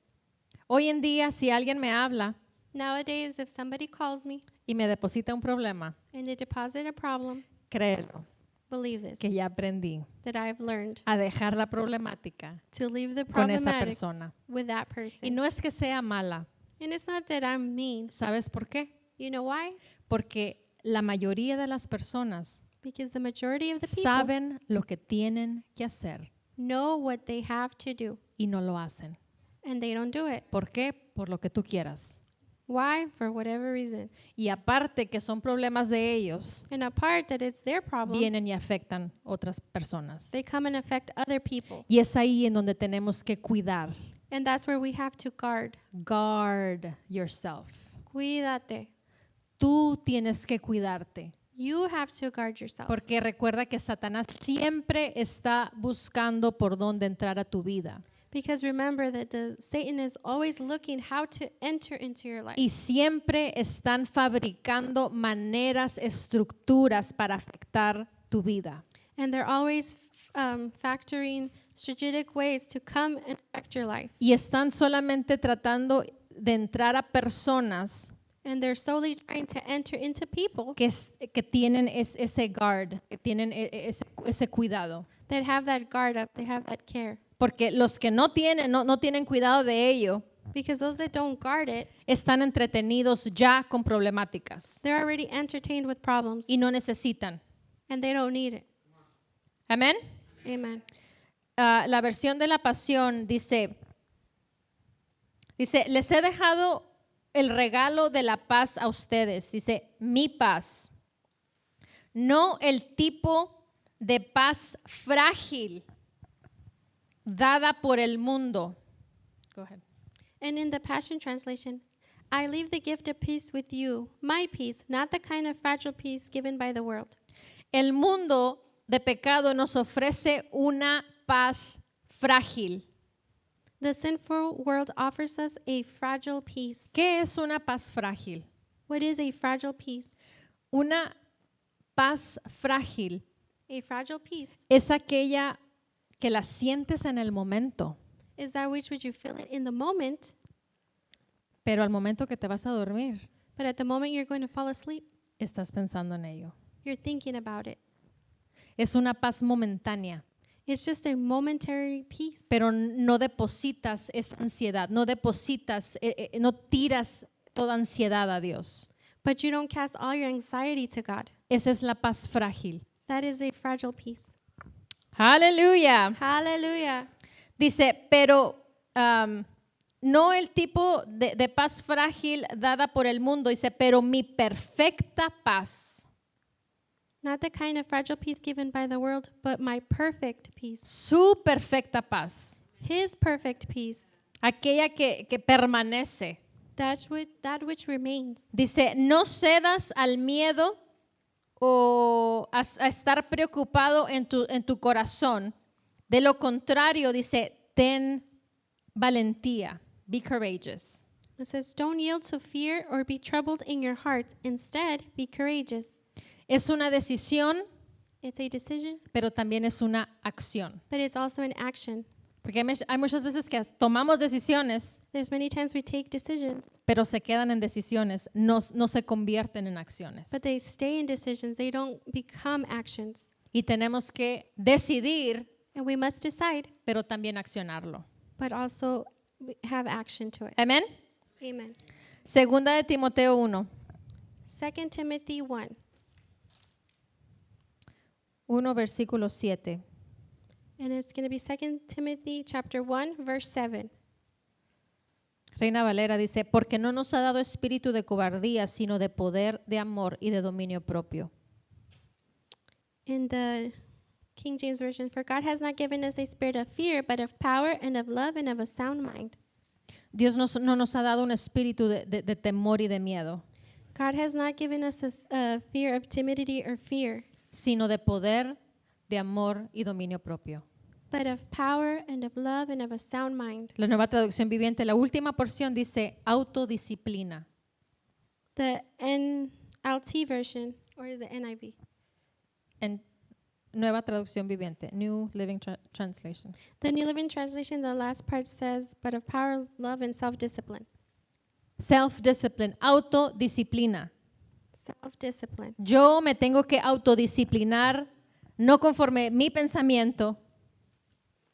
Hoy en día, si alguien me habla Nowadays, if somebody calls me y me deposita un problema, and they deposit a problem, créelo, believe this, que ya aprendí that I've learned a dejar la problemática to leave the con esa problematics persona. with that person. Y no es que sea mala. And it's not that I'm mean. ¿Sabes por qué? You know why? Porque la mayoría de las personas Because the majority of the people saben lo que tienen que hacer know what they have to do, y no lo hacen. and they don't do it. ¿Por qué? Por lo que tú quieras. Why? For whatever reason. Y aparte que son problemas de ellos, And apart that it's their problem, vienen y afectan otras personas. they come and affect other people. Y es ahí en donde tenemos que cuidar. And that's where we have to guard. Guard yourself. Cuídate. Tú tienes que cuidarte. You have to guard yourself. Porque recuerda que Satanás siempre está buscando por dónde entrar a tu vida. Because remember that Satan is always looking how to enter into your life. Y siempre están fabricando maneras, estructuras para afectar tu vida. And they're always factoring strategic ways to come and affect your life. Y están solamente tratando de entrar a personas And they're slowly trying to enter into people que tienen ese guard, que tienen ese cuidado. that have that guard up, they have that care. Porque los que no tienen cuidado de ello, Because those that don't guard it, están entretenidos ya con problemáticas they're already entertained with problems y no necesitan. and they don't need it. Amén. Amen. La versión de la Pasión dice, les he dejado el regalo de la paz a ustedes. Dice, mi paz. No el tipo de paz frágil dada por el mundo. Go ahead. And in the Passion Translation, I leave the gift of peace with you, my peace, not the kind of fragile peace given by the world. El mundo de pecado nos ofrece una paz frágil. The sinful world offers us a fragile peace. ¿Qué es una paz frágil? What is a fragile peace? Una paz frágil A fragile peace es aquella que la sientes en el momento, is that which would you feel it in the moment, pero al momento que te vas a dormir, but at the moment you're going to fall asleep, estás pensando en ello. you're thinking about it. Es una paz momentánea, It's just a momentary peace, pero no depositas esa ansiedad, no depositas, no tiras toda ansiedad a Dios. but you don't cast all your anxiety to God. Esa es la paz frágil. That is a fragile peace. Aleluya. Hallelujah. Dice, pero no el tipo de paz frágil dada por el mundo. Dice, pero mi perfecta paz. Not the kind of fragile peace given by the world, but my perfect peace. Su perfecta paz. His perfect peace. Aquella que permanece. That which remains. Dice, no cedas al miedo o a estar preocupado en tu corazón. De lo contrario, dice, ten valentía. Be courageous. It says, don't yield to fear or be troubled in your hearts. Instead, be courageous. Es una decisión, It's a decision, pero también es una acción. but it's also an action. Porque hay muchas veces que tomamos decisiones, There's many times we take decisions, pero se quedan en decisiones, no se convierten en acciones. but they stay in decisions. They don't become actions. Y tenemos que decidir, And we must decide, pero también accionarlo. but also have action to it. Amén. Amen. Segunda de Timoteo 1, 2 Timothy 1. 1 versículo 7. And it's going to be 2 Timothy chapter 1, verse 7. Reina Valera dice, porque no nos ha dado espíritu de cobardía, sino de poder, de amor y de dominio propio. In the King James Version, for God has not given us a spirit of fear, but of power and of love and of a sound mind. Dios no nos ha dado un espíritu de temor y de miedo, God has not given us a fear of timidity or fear, sino de poder, de amor y dominio propio. but of power and of love and of a sound mind. La Nueva Traducción Viviente, la última porción dice autodisciplina. The NLT version, or is it NIV? En Nueva Traducción Viviente, New Living Translation. The New Living Translation, the last part says, but of power, love, and self-discipline. Self-discipline, autodisciplina. Self-discipline. Yo me tengo que autodisciplinar, no conforme mi pensamiento,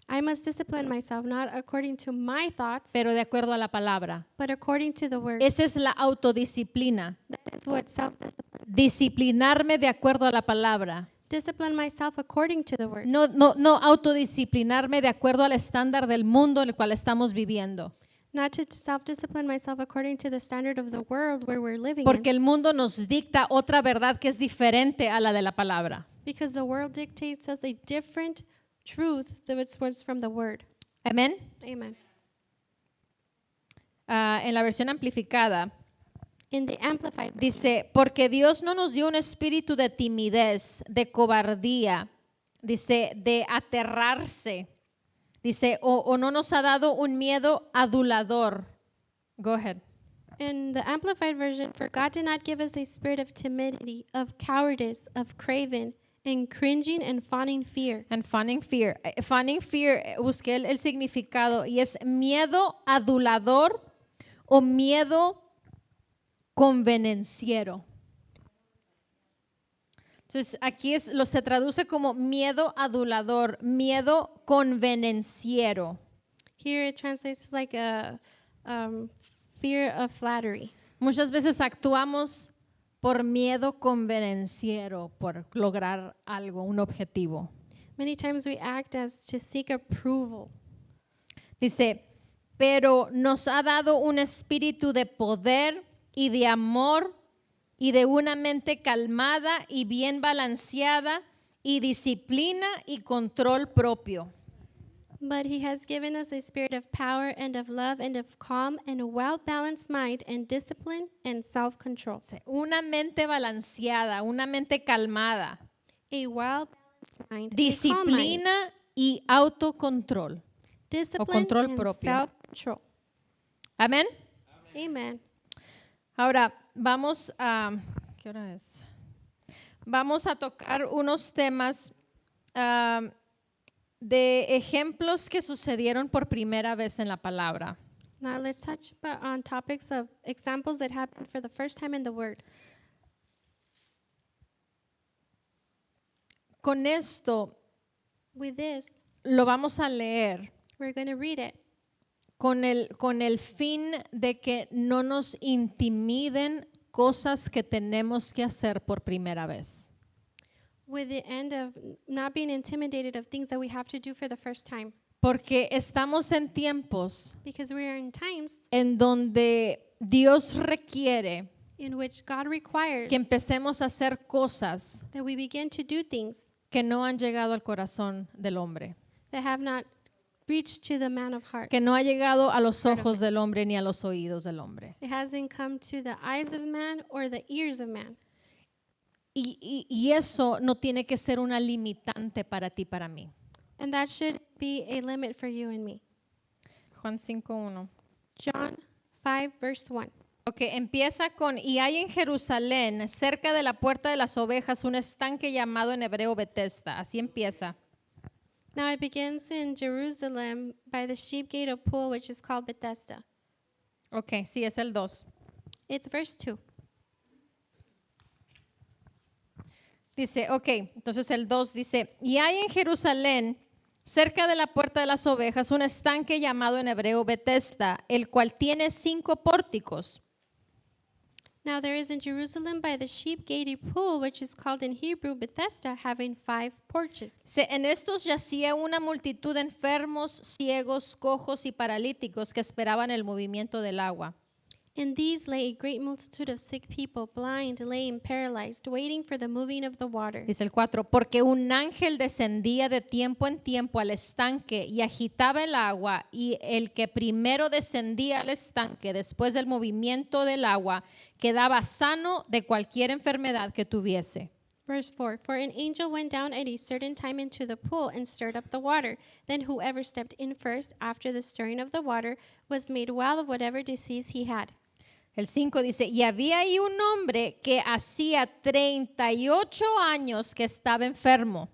I must discipline myself, not according to my thoughts, pero de acuerdo a la palabra. but according to the word. Esa es la autodisciplina. That is what self-discipline. Disciplinarme de acuerdo a la palabra. Discipline myself according to the word. No autodisciplinarme de acuerdo al estándar del mundo en el cual estamos viviendo. Not to self-discipline myself according to the standard of the world where we're living Porque in. el mundo nos dicta otra verdad que es diferente a la de la palabra. Because the world dictates us a different truth that was from the word. Amén. Amen. En la versión amplificada In the Amplified, dice, porque Dios no nos dio un espíritu de timidez, de cobardía, dice, de aterrarse, dice, o no nos ha dado un miedo adulador. Go ahead. in the Amplified version, for God did not give us a spirit of timidity, of cowardice, of craven, and cringing and fawning fear. And fawning fear. Fawning fear, busqué el significado y es miedo adulador o miedo convenenciero. Entonces, aquí se traduce como miedo adulador, miedo convenenciero. Here it translates like a fear of flattery. Muchas veces actuamos por miedo convenenciero, por lograr algo, un objetivo. Many times we act as to seek approval. Dice, pero nos ha dado un espíritu de poder y de amor y de una mente calmada y bien balanceada y disciplina y control propio. But he has given us a spirit of power and of love and of calm and a well-balanced mind and discipline and self-control. Una mente balanceada, una mente calmada, A well-balanced mind, a calm mind, disciplina y autocontrol. discipline control and propio. self-control. Amén. Amen. Ahora vamos a, ¿qué hora es? Vamos a tocar unos temas de ejemplos que sucedieron por primera vez en la palabra. Now let's touch on topics of examples that happened for the first time in the Word. Con esto With this, lo vamos a leer we're going to read it con el fin de que no nos intimiden cosas que tenemos que hacer por primera vez. with the end of not being intimidated of things that we have to do for the first time. Porque estamos en tiempos Because we are in times en donde Dios requiere in which God requires que empecemos a hacer cosas that we begin to do things que no han llegado al corazón del hombre, that have not reached to the man of heart. que no ha llegado a los ojos del hombre ni a los oídos del hombre. It hasn't come to the eyes of man or the ears of man. Y eso no tiene que ser una limitante para ti, para mí. And that should be a limit for you and me. Juan 5:1. John 5, verse 1. Ok, empieza con, y hay en Jerusalén, cerca de la puerta de las ovejas, un estanque llamado en hebreo Betesda. Así empieza. Now it begins in Jerusalem by the sheep gate of pool, which is called Bethesda. Ok, sí, es el 2. It's verse 2. Dice, ok, entonces el 2 dice, y hay en Jerusalén, cerca de la puerta de las ovejas, un estanque llamado en hebreo Bethesda, el cual tiene 5 pórticos. Now there is in Jerusalem by the sheep gate pool, which is called in Hebrew Bethesda, having 5 porches. En estos yacía una multitud de enfermos, ciegos, cojos y paralíticos que esperaban el movimiento del agua. In these lay a great multitude of sick people, blind, lame, paralyzed, waiting for the moving of the water. Dice el 4, porque un ángel descendía de tiempo en tiempo al estanque y agitaba el agua, y el que primero descendía al estanque después del movimiento del agua quedaba sano de cualquier enfermedad que tuviese. Verse 4, for an angel went down at a certain time into the pool and stirred up the water. Then whoever stepped in first after the stirring of the water was made well of whatever disease he had. El 5 dice, y había ahí un hombre que hacía 38 años que estaba enfermo.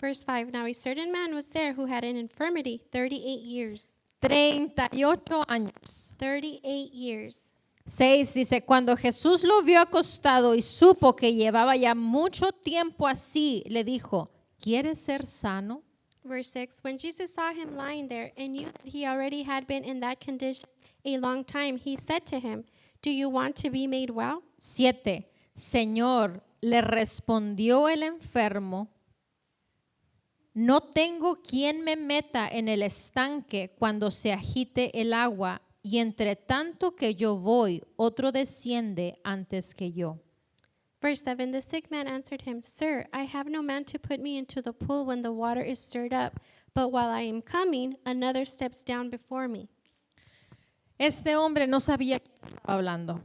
Verse 5, now a certain man was there who had an infirmity 38 years. 38 años. 38 years. 6 dice, cuando Jesús lo vio acostado y supo que llevaba ya mucho tiempo así, le dijo, ¿quieres ser sano? Verse 6, when Jesus saw him lying there and knew that he already had been in that condition a long time, he said to him, do you want to be made well? 7, Señor, le respondió el enfermo, no tengo quien me meta en el estanque cuando se agite el agua, y entre tanto que yo voy, otro desciende antes que yo. Verse 7, the sick man answered him, Sir, I have no man to put me into the pool when the water is stirred up, but while I am coming, another steps down before me. Este hombre no sabía quién estaba hablando,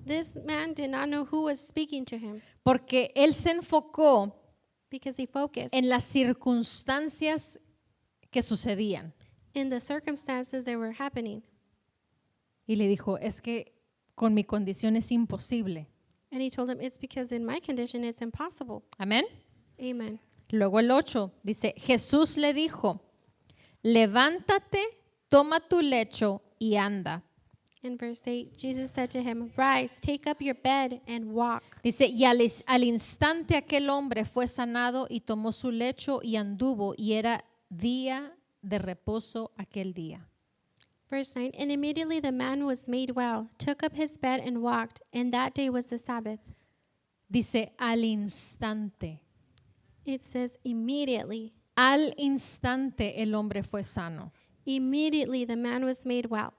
This man did not know who was speaking to him porque él se enfocó because he focused en las circunstancias que sucedían. in the circumstances that were happening. Y le dijo, es que con mi condición es imposible. And he told him, it's because in my condition it's impossible. Amén. Amen. Luego el 8 dice, Jesús le dijo, levántate, toma tu lecho y anda. In verse 8, Jesus said to him, Rise, take up your bed and walk. Dice, y al instante aquel hombre fue sanado y tomó su lecho y anduvo, y era día de reposo aquel día. Verse 9, and immediately the man was made well, took up his bed and walked, and that day was the Sabbath. Dice, al instante. It says immediately. Al instante el hombre fue sano. Immediately the man was made well.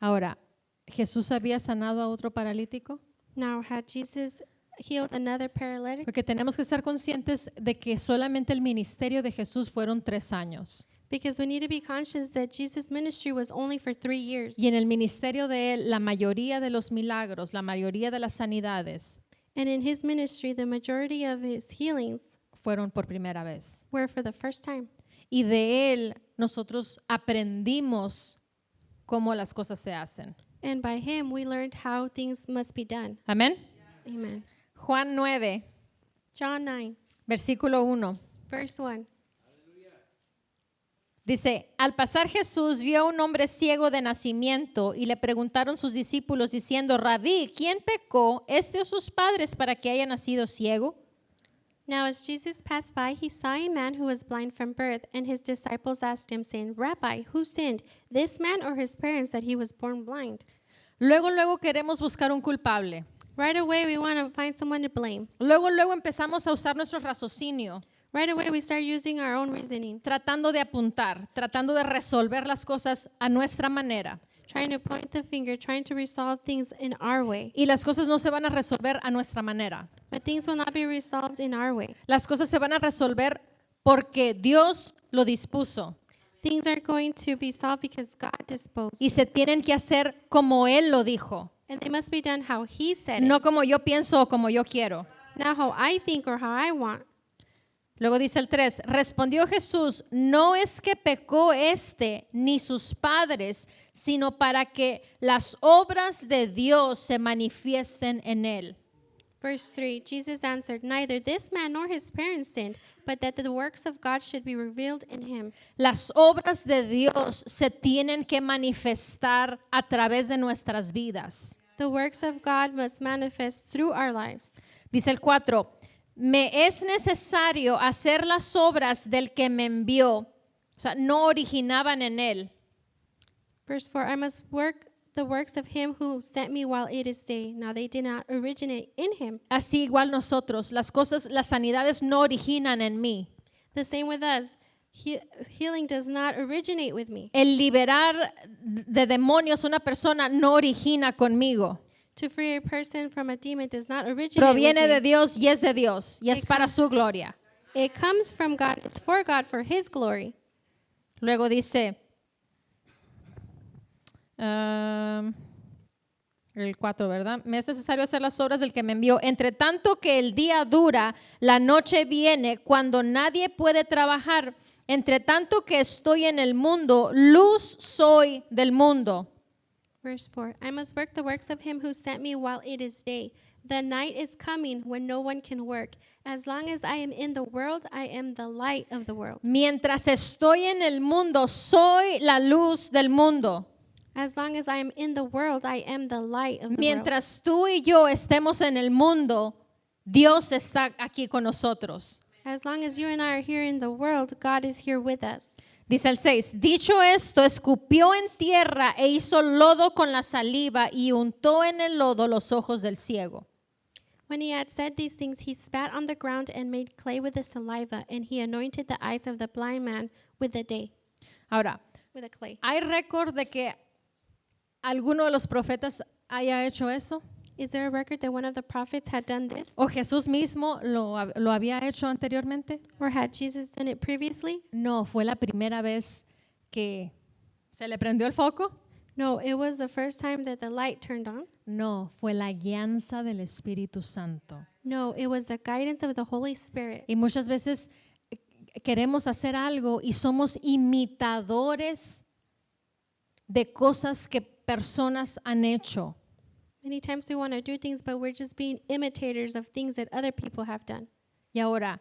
Ahora, ¿Jesús había sanado a otro paralítico? Now, had Jesus healed another paralytic? Porque tenemos que estar conscientes de que solamente el ministerio de Jesús fueron 3 años. Because we need to be conscious that Jesus' ministry was only for 3 years. Y en el ministerio de él, la mayoría de los milagros, la mayoría de las sanidades And in his ministry, the majority of his healings fueron por primera vez. were for the first time. Y de él nosotros aprendimos cómo las cosas se hacen. And by him, we learned how things must be done. Amén. Amen. Juan 9, John 9, versículo 1. verse 1. Dice, al pasar Jesús vio a un hombre ciego de nacimiento y le preguntaron sus discípulos diciendo, Rabí, ¿quién pecó, este o sus padres, para que haya nacido ciego? Now as Jesus passed by, he saw a man who was blind from birth, and his disciples asked him, saying, Rabbi, who sinned, this man or his parents, that he was born blind? Luego queremos buscar un culpable. Right away, we want to find someone to blame. Luego empezamos a usar nuestro raciocinio, Right away, we start using our own reasoning, tratando de apuntar, tratando de resolver las cosas a nuestra manera. trying to point the finger, trying to resolve things in our way. Y las cosas no se van a resolver a nuestra manera. But things will not be resolved in our way. Las cosas se van a resolver porque Dios lo dispuso. Things are going to be solved because God disposed. Y se tienen que hacer como Él lo dijo. And they must be done how he said it, No como yo pienso o como yo quiero. not how I think or how I want. Luego dice el 3, respondió Jesús, no es que pecó ni sus padres, sino para que las obras de Dios se manifiesten en él. Verse 3, Jesus answered, neither this man nor his parents sinned, but that the works of God should be revealed in him. Las obras de Dios se tienen que manifestar a través de nuestras vidas. The works of God must manifest through our lives. Dice el 4, me es necesario hacer las obras del que me envió. O sea, no originaban en él. Verse 4, I must work the works of him who sent me while it is day. Now they did not originate in him. Así igual nosotros, las sanidades no originan en mí. The same with us. Healing does not originate with me. El liberar de demonios a una persona no origina conmigo. To free a person from a demon does not originate Proviene with de me. Dios y es de Dios y es para su gloria. It comes from God. It's for God, for his glory. Luego dice, el 4, ¿verdad? Me es necesario hacer las obras del que me envió. Entre tanto que el día dura, la noche viene cuando nadie puede trabajar. Entre tanto que estoy en el mundo, luz soy del mundo. Verse 4, I must work the works of him who sent me while it is day. The night is coming when no one can work. As long as I am in the world, I am the light of the world. Mientras estoy en el mundo, soy la luz del mundo. As long as I am in the world, I am the light of the world. Mientras tú y yo estemos en el mundo, Dios está aquí con nosotros. As long as you and I are here in the world, God is here with us. Dice el 6, dicho esto, escupió en tierra e hizo lodo con la saliva y untó en el lodo los ojos del ciego. When he had said these things, he spat on the ground and made clay with the saliva, and he anointed the eyes of the blind man with the day, Ahora, with the clay. ¿hay récord de que alguno de los profetas haya hecho eso? Is there a record that one of the prophets had done this? ¿O Jesús mismo lo había hecho anteriormente? Or had Jesus done it previously? No, fue la primera vez que se le prendió el foco. No, it was the first time that the light turned on. No, fue la guianza del Espíritu Santo. No, it was the guidance of the Holy Spirit. Y muchas veces queremos hacer algo y somos imitadores de cosas que personas han hecho. Many times we want to do things, but we're just being imitators of things that other people have done. Y ahora,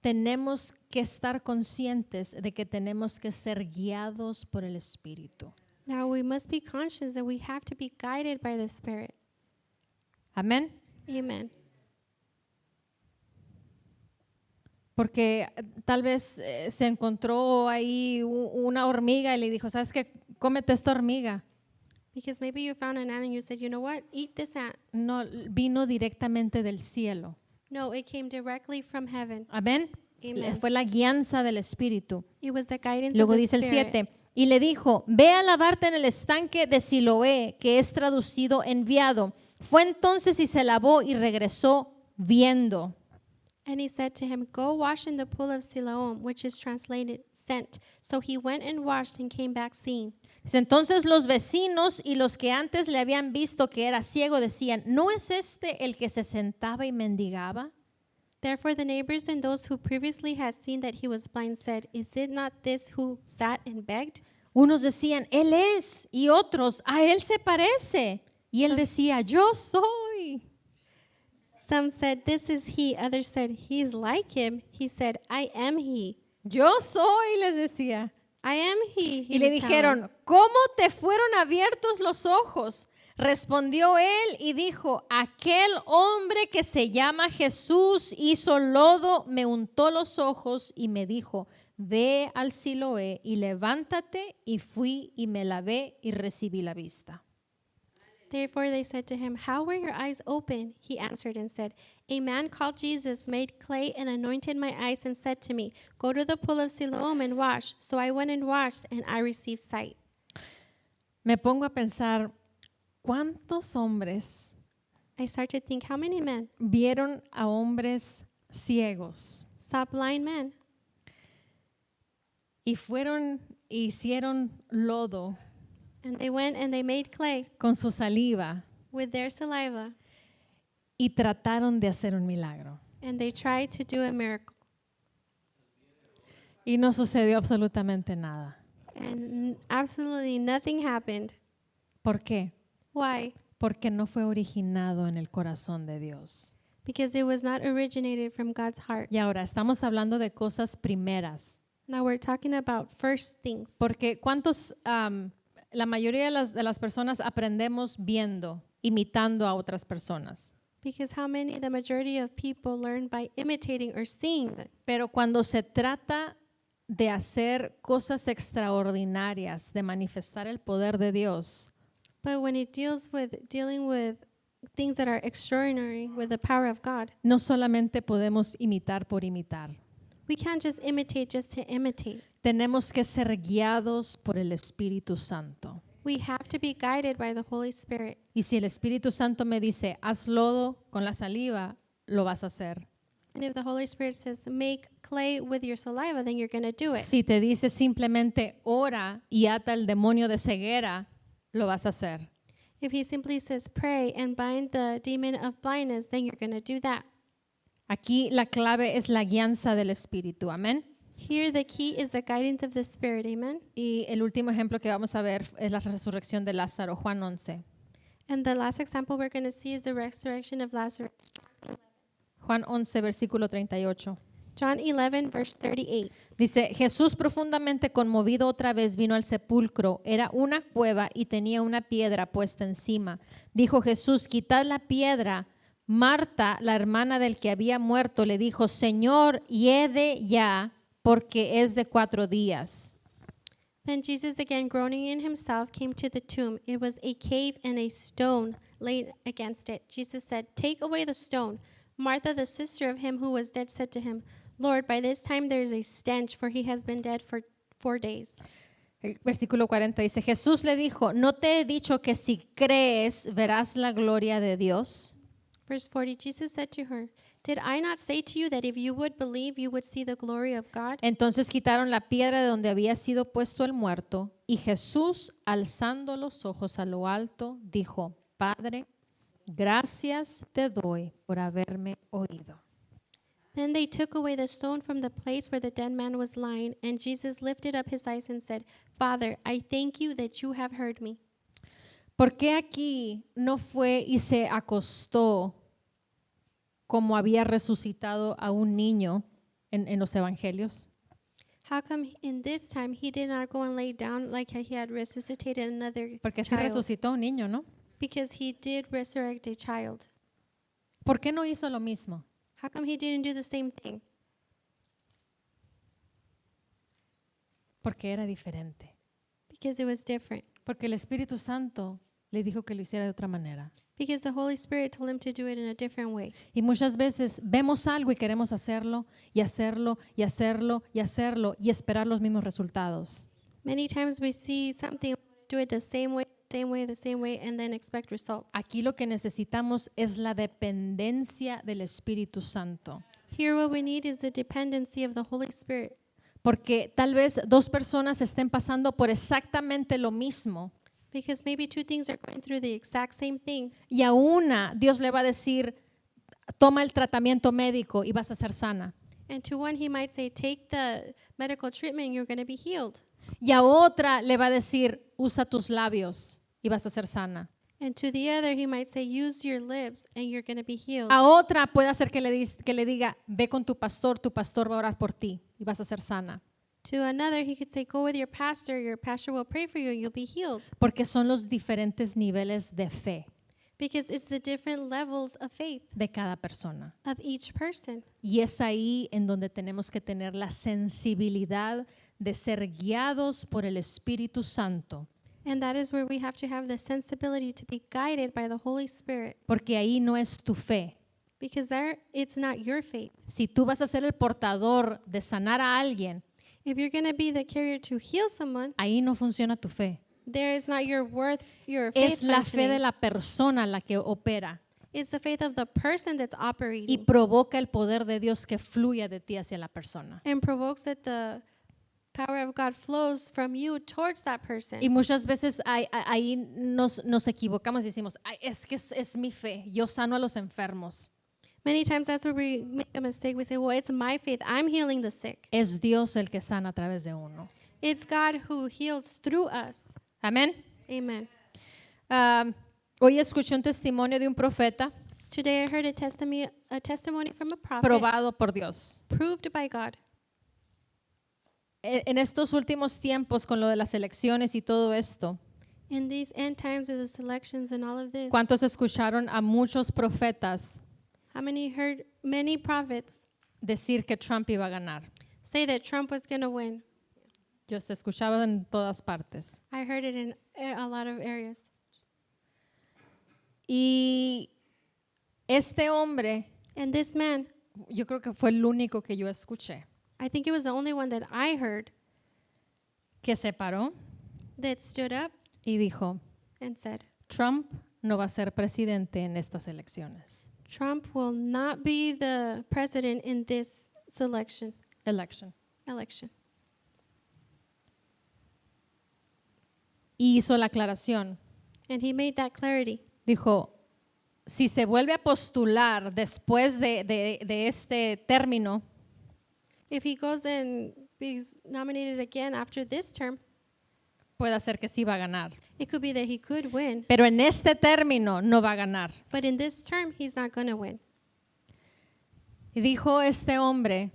tenemos que estar conscientes de que tenemos que ser guiados por el Espíritu. Now we must be conscious that we have to be guided by the Spirit. Amén. Amen. Porque tal vez se encontró ahí una hormiga y le dijo, ¿sabes qué? Cómete esta hormiga. Because maybe you found an ant and you said, you know what? Eat this ant. No, vino directamente del cielo. No, it came directly from heaven. Amén. Amen. Fue la guianza del Espíritu. It was the guidance Luego of the dice el Spirit. 7, y le dijo, ve a lavarte en el estanque de Siloé, que es traducido enviado. Fue entonces y se lavó y regresó viendo. And he said to him, go wash in the pool of Siloam, which is translated sent. So he went and washed and came back seeing. Dice, entonces los vecinos y los que antes le habían visto que era ciego decían, ¿no es este el que se sentaba y mendigaba? Therefore the neighbors and those who previously had seen that he was blind said, is it not this who sat and begged? Unos decían, él es, y otros, a él se parece. Y él decía, yo soy. Some said, this is he. Others said, he's like him. He said, I am he. Yo soy, les decía. I am he. Y le would tell them. dijeron, ¿cómo te fueron abiertos los ojos? Respondió él y dijo, aquel hombre que se llama Jesús hizo lodo, me untó los ojos y me dijo, ve al Siloé y levántate, y fui y me lavé y recibí la vista. Therefore they said to him, how were your eyes open? He answered and said, a man called Jesus made clay and anointed my eyes and said to me, go to the pool of Siloam and wash. So I went and washed and I received sight. Me pongo a pensar, ¿cuántos hombres I started to think, how many men vieron a hombres ciegos saw blind men y fueron e hicieron lodo and they went and they made clay con su saliva with their saliva y trataron de hacer un milagro? and they tried to do a miracle Y no sucedió absolutamente nada. and absolutely nothing happened? ¿Por qué? Why? Porque no fue originado en el corazón de Dios. because it was not originated from God's heart. Y ahora estamos hablando de cosas primeras. Now we're talking about first things. Porque la mayoría de las personas aprendemos viendo, imitando a otras personas. Because the majority of people learn by imitating or seeing them. Pero cuando se trata de hacer cosas extraordinarias, de manifestar el poder de Dios, But when it dealing with things that are extraordinary with the power of God, no solamente podemos imitar por imitar. we can't just imitate just to imitate. Tenemos que ser guiados por el Espíritu Santo. We have to be guided by the Holy Spirit. Y si el Espíritu Santo me dice, haz lodo con la saliva, lo vas a hacer. And if the Holy Spirit says, make clay with your saliva, then you're going to do it. Si te dice simplemente ora y ata el demonio de ceguera, lo vas a hacer. If he simply says, pray and bind the demon of blindness, then you're going to do that. Aquí la clave es la guianza del Espíritu. Amén. Here, the key is the guidance of the Spirit. Amen. Y el último ejemplo que vamos a ver es la resurrección de Lázaro, Juan 11. And the last example we're going to see is the resurrection of Lazarus. Juan 11, versículo 38. John 11, verse 38. Dice, Jesús profundamente conmovido otra vez vino al sepulcro. Era una cueva y tenía una piedra puesta encima. Dijo Jesús, quitad la piedra. Marta, la hermana del que había muerto, le dijo, Señor, hiede ya, porque es de 4 días. Then Jesus, again groaning in himself, came to the tomb. It was a cave and a stone laid against it. Jesus said, take away the stone. Martha, the sister of him who was dead, said to him, Lord, by this time there is a stench, for he has been dead for 4 days. El versículo 40 dice, Jesús le dijo, ¿no te he dicho que si crees verás la gloria de Dios? Verse 40, Jesus said to her, did I not say to you that if you would believe, you would see the glory of God? Entonces quitaron la piedra de donde había sido puesto el muerto, y Jesús, alzando los ojos a lo alto, dijo, Padre, gracias te doy por haberme oído. Then they took away the stone from the place where the dead man was lying, and Jesus lifted up his eyes and said, Father, I thank you that you have heard me. ¿Por qué aquí no fue y se acostó como había resucitado a un niño en los evangelios? How come in this time he did not go and lay down like he had resuscitated another Porque sí child? resucitó un niño, ¿no? Because he did resurrect a child. ¿Por qué no hizo lo mismo? How come he didn't do the same thing? Porque era diferente. Because it was different. Porque el Espíritu Santo le dijo que lo hiciera de otra manera. Because the Holy Spirit told him to do it in a different way. Y muchas veces vemos algo y queremos hacerlo y hacerlo y hacerlo y hacerlo y esperar los mismos resultados. Many times we see something, do it the same way, and then expect results. Aquí lo que necesitamos es la dependencia del Espíritu Santo. Here what we need is the dependency of the Holy Spirit. Porque tal vez 2 personas estén pasando por exactamente lo mismo Because maybe 2 things are going through the exact same thing. y a una Dios le va a decir, toma el tratamiento médico y vas a ser sana. And to one he might say, take the medical treatment and you're going to be healed. Y a otra le va a decir, usa tus labios y vas a ser sana. And to the other he might say, use your lips and you're going to be healed. A otra puede hacer que le diga, ve con tu pastor va a orar por ti y vas a ser sana. To another he could say, go with your pastor will pray for you and you'll be healed. Porque son los diferentes niveles de fe Because it's the different levels of faith de cada persona. of each person. Y es ahí en donde tenemos que tener la sensibilidad de ser guiados por el Espíritu Santo. And that is where we have to have the sensibility to be guided by the Holy Spirit. Porque ahí no es tu fe. Because there, it's not your faith. Si tú vas a ser el portador de sanar a alguien, If you're going to be the carrier to heal someone, ahí no funciona tu fe. there is not your faith Es la fe functioning. de la persona la que opera It's the faith of the person that's y operating provoca el poder de Dios que fluya de ti hacia la persona. and provokes that the power of God flows from you towards that person. Y muchas veces ahí nos equivocamos y decimos, "Ay, es que es mi fe, yo sano a los enfermos." Many times that's where we make a mistake. We say, well, it's my faith. I'm healing the sick. Es Dios el que sana a través de uno. It's God who heals through us. Amén. Amen. Hoy escuché un testimonio de un profeta Today I heard a testimony from a prophet probado por Dios. proved by God. En estos últimos tiempos con lo de las elecciones y todo esto, In these end times with the selections and all of this, ¿cuántos escucharon a muchos profetas how many heard many prophets decir que Trump iba a ganar? say that Trump was going to win? Yo se escuchaba en todas partes. I heard it in a lot of areas. Y este hombre, And this man, yo creo que fue el único que yo escuché, I think it was the only one that I heard que se paró that stood up y dijo, and said, Trump no va a ser presidente en estas elecciones. Trump will not be the president in this election. Y hizo la aclaración. And he made that clarity. Dijo, si se vuelve a postular después de este término, If he goes and is nominated again after this term, puede ser que sí va a ganar. it could be that he could win. Pero en este término no va a ganar. But in this term, he's not going to win. Y dijo este hombre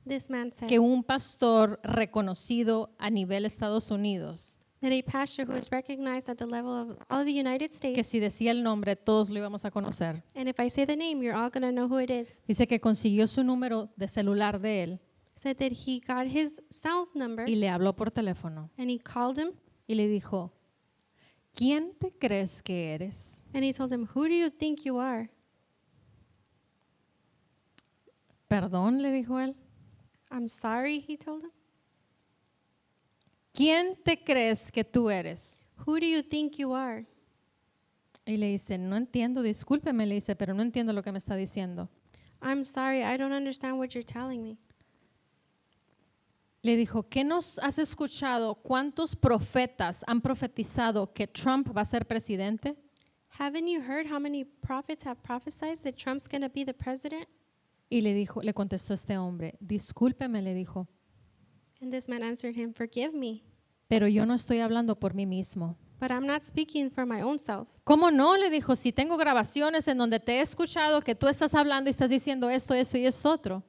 This man said que un pastor reconocido a nivel Estados Unidos, that a pastor who is recognized at the level of all of the United que States, si decía el nombre todos lo íbamos a conocer, and if I say the name, you're all going to know who it is, dice que consiguió su número de celular de él said that he got his cell number y le habló por teléfono and he called him y le dijo, ¿quién te crees que eres? and he told him, who do you think you are? Perdón, le dijo él. I'm sorry, he told him. ¿Quién te crees que tú eres? Who do you think you are? Y le dice, no entiendo, discúlpeme, le dice, pero no entiendo lo que me está diciendo. I'm sorry, I don't understand what you're telling me. Le dijo, ¿qué nos has escuchado? ¿Cuántos profetas han profetizado que Trump va a ser presidente? Haven't you heard how many prophets have prophesied that Trump's going to be the president? Y le contestó este hombre, discúlpeme, le dijo, And this man answered him, forgive me, pero yo no estoy hablando por mí mismo. but I'm not speaking for my own self. ¿Cómo no? Le dijo, si tengo grabaciones en donde te he escuchado que tú estás hablando y estás diciendo esto, esto y esto otro.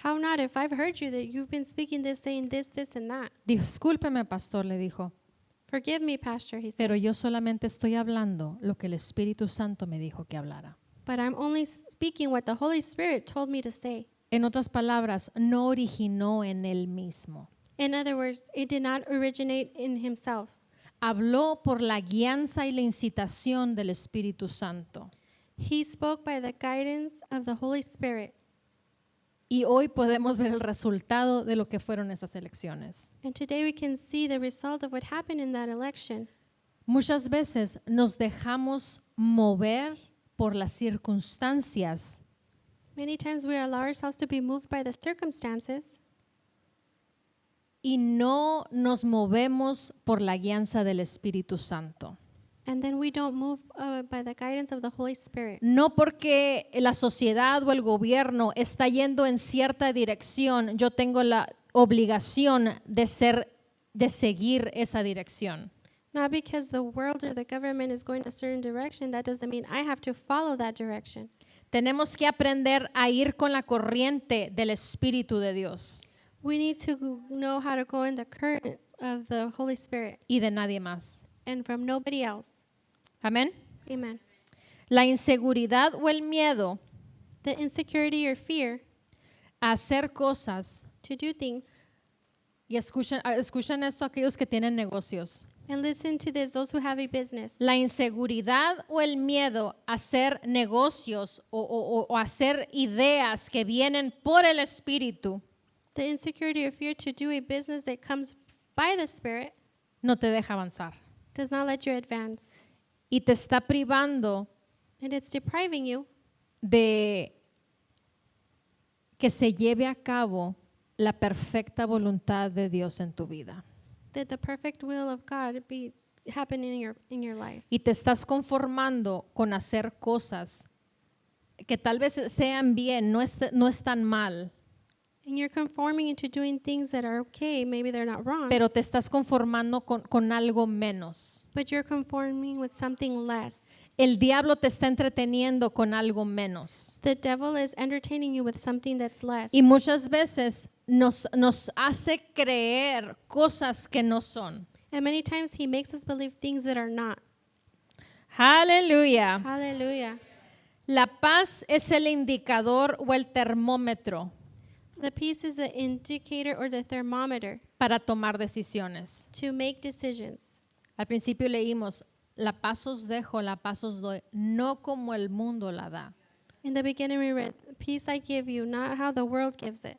How not if I've heard you that you've been speaking this, saying this, this, and that? Discúlpeme, pastor, le dijo, Forgive me, pastor, he said, pero yo solamente estoy hablando lo que el Espíritu Santo me dijo que hablara. but I'm only speaking what the Holy Spirit told me to say. En otras palabras, no originó en él mismo. In other words, it did not originate in himself. Habló por la guianza y la incitación del Espíritu Santo. He spoke by the guidance of the Holy Spirit. Y hoy podemos ver el resultado de lo que fueron esas elecciones. And today we can see the result of what happened in that election. Muchas veces nos dejamos mover por las circunstancias Many times we allow ourselves to be moved by the circumstances y no nos movemos por la guianza del Espíritu Santo. and then we don't move by the guidance of the Holy Spirit. No porque la sociedad o el gobierno está yendo en cierta dirección, yo tengo la obligación de seguir esa dirección. Not because the world or the government is going a certain direction, that doesn't mean I have to follow that direction. Tenemos que aprender a ir con la corriente del Espíritu de Dios We need to know how to go in the current of the Holy Spirit y de nadie más. and from nobody else. Amén. Amen. La inseguridad o el miedo The insecurity or fear a hacer cosas, to do things, y escuchen esto aquellos que tienen negocios. and listen to this, those who have a business. La inseguridad o el miedo a hacer negocios o hacer ideas que vienen por el Espíritu The insecurity or fear to do a business that comes by the Spirit no te deja avanzar does not let you advance. y te está privando And it's depriving you de que se lleve a cabo la perfecta voluntad de Dios en tu vida. that the perfect will of God be happen in your life. Y te estás conformando con hacer cosas que tal vez sean bien, no están mal, And you're conforming into doing things that are okay, maybe they're not wrong, pero te estás conformando con algo menos. but you're conforming with something less. El diablo te está entreteniendo con algo menos. The devil is entertaining you with something that's less. Y muchas veces nos hace creer cosas que no son. And many times he makes us believe things that are not. Aleluya. Hallelujah. La paz es el indicador o el termómetro The peace is the indicator or the thermometer para tomar decisiones. to make decisions. Al principio leímos, la paz os dejo, la paz os doy, no como el mundo la da. In the beginning we read, peace I give you, not how the world gives it.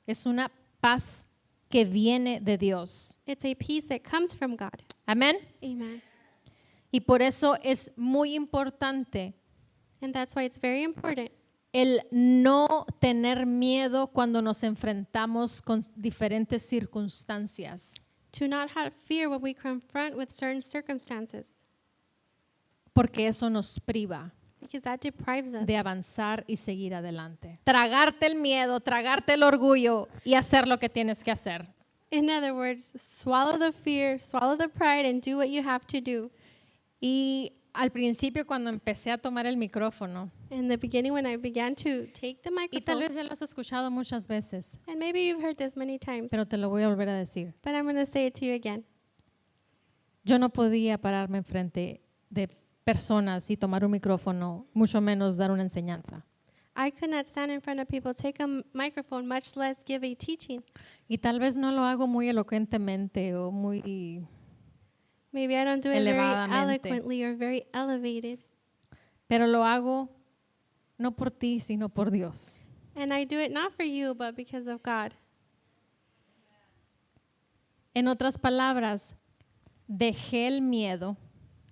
Es una paz que viene de Dios. It's a peace that comes from God. Amén. Amen. Y por eso es muy importante And that's why it's very important el no tener miedo cuando nos enfrentamos con diferentes circunstancias, to not have fear when we confront with certain circumstances, porque eso nos priva because that deprives us de avanzar y seguir adelante. Tragarte el miedo, tragarte el orgullo y hacer lo que tienes que hacer. In other words, swallow the fear, swallow the pride, and do what you have to do. Y al principio cuando empecé a tomar el micrófono, In the beginning, when I began to take the y tal microphone, vez ya lo has escuchado muchas veces, and maybe you've heard this many times, pero te lo voy a volver a decir. but I'm going to say it to you again. Yo no podía pararme enfrente de personas y tomar un micrófono, mucho menos dar una enseñanza. I could not stand in front of people, take a microphone, much less give a teaching. Y tal vez no lo hago muy elocuentemente o muy... Maybe I don't do it very Elevadamente. eloquently or very elevated. Pero lo hago no por ti, sino por Dios. And I do it not for you, but because of God. En otras palabras, dejé el miedo,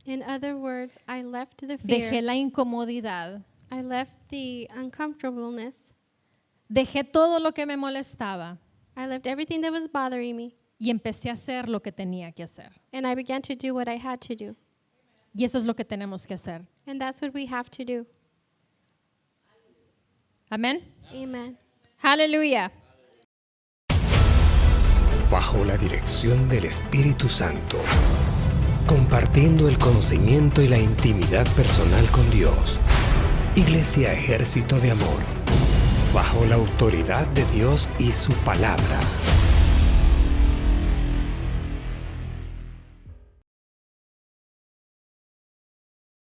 In other words, I left the dejé fear, la incomodidad, I left the uncomfortableness, dejé todo lo que me molestaba I left everything that was bothering me, y empecé a hacer lo que tenía que hacer. and I began to do what I had to do. Y eso es lo que tenemos que hacer. And that's what we have to do. Amén. Amen. Aleluya. Bajo la dirección del Espíritu Santo, compartiendo el conocimiento y la intimidad personal con Dios. Iglesia Ejército de Amor, bajo la autoridad de Dios y su palabra.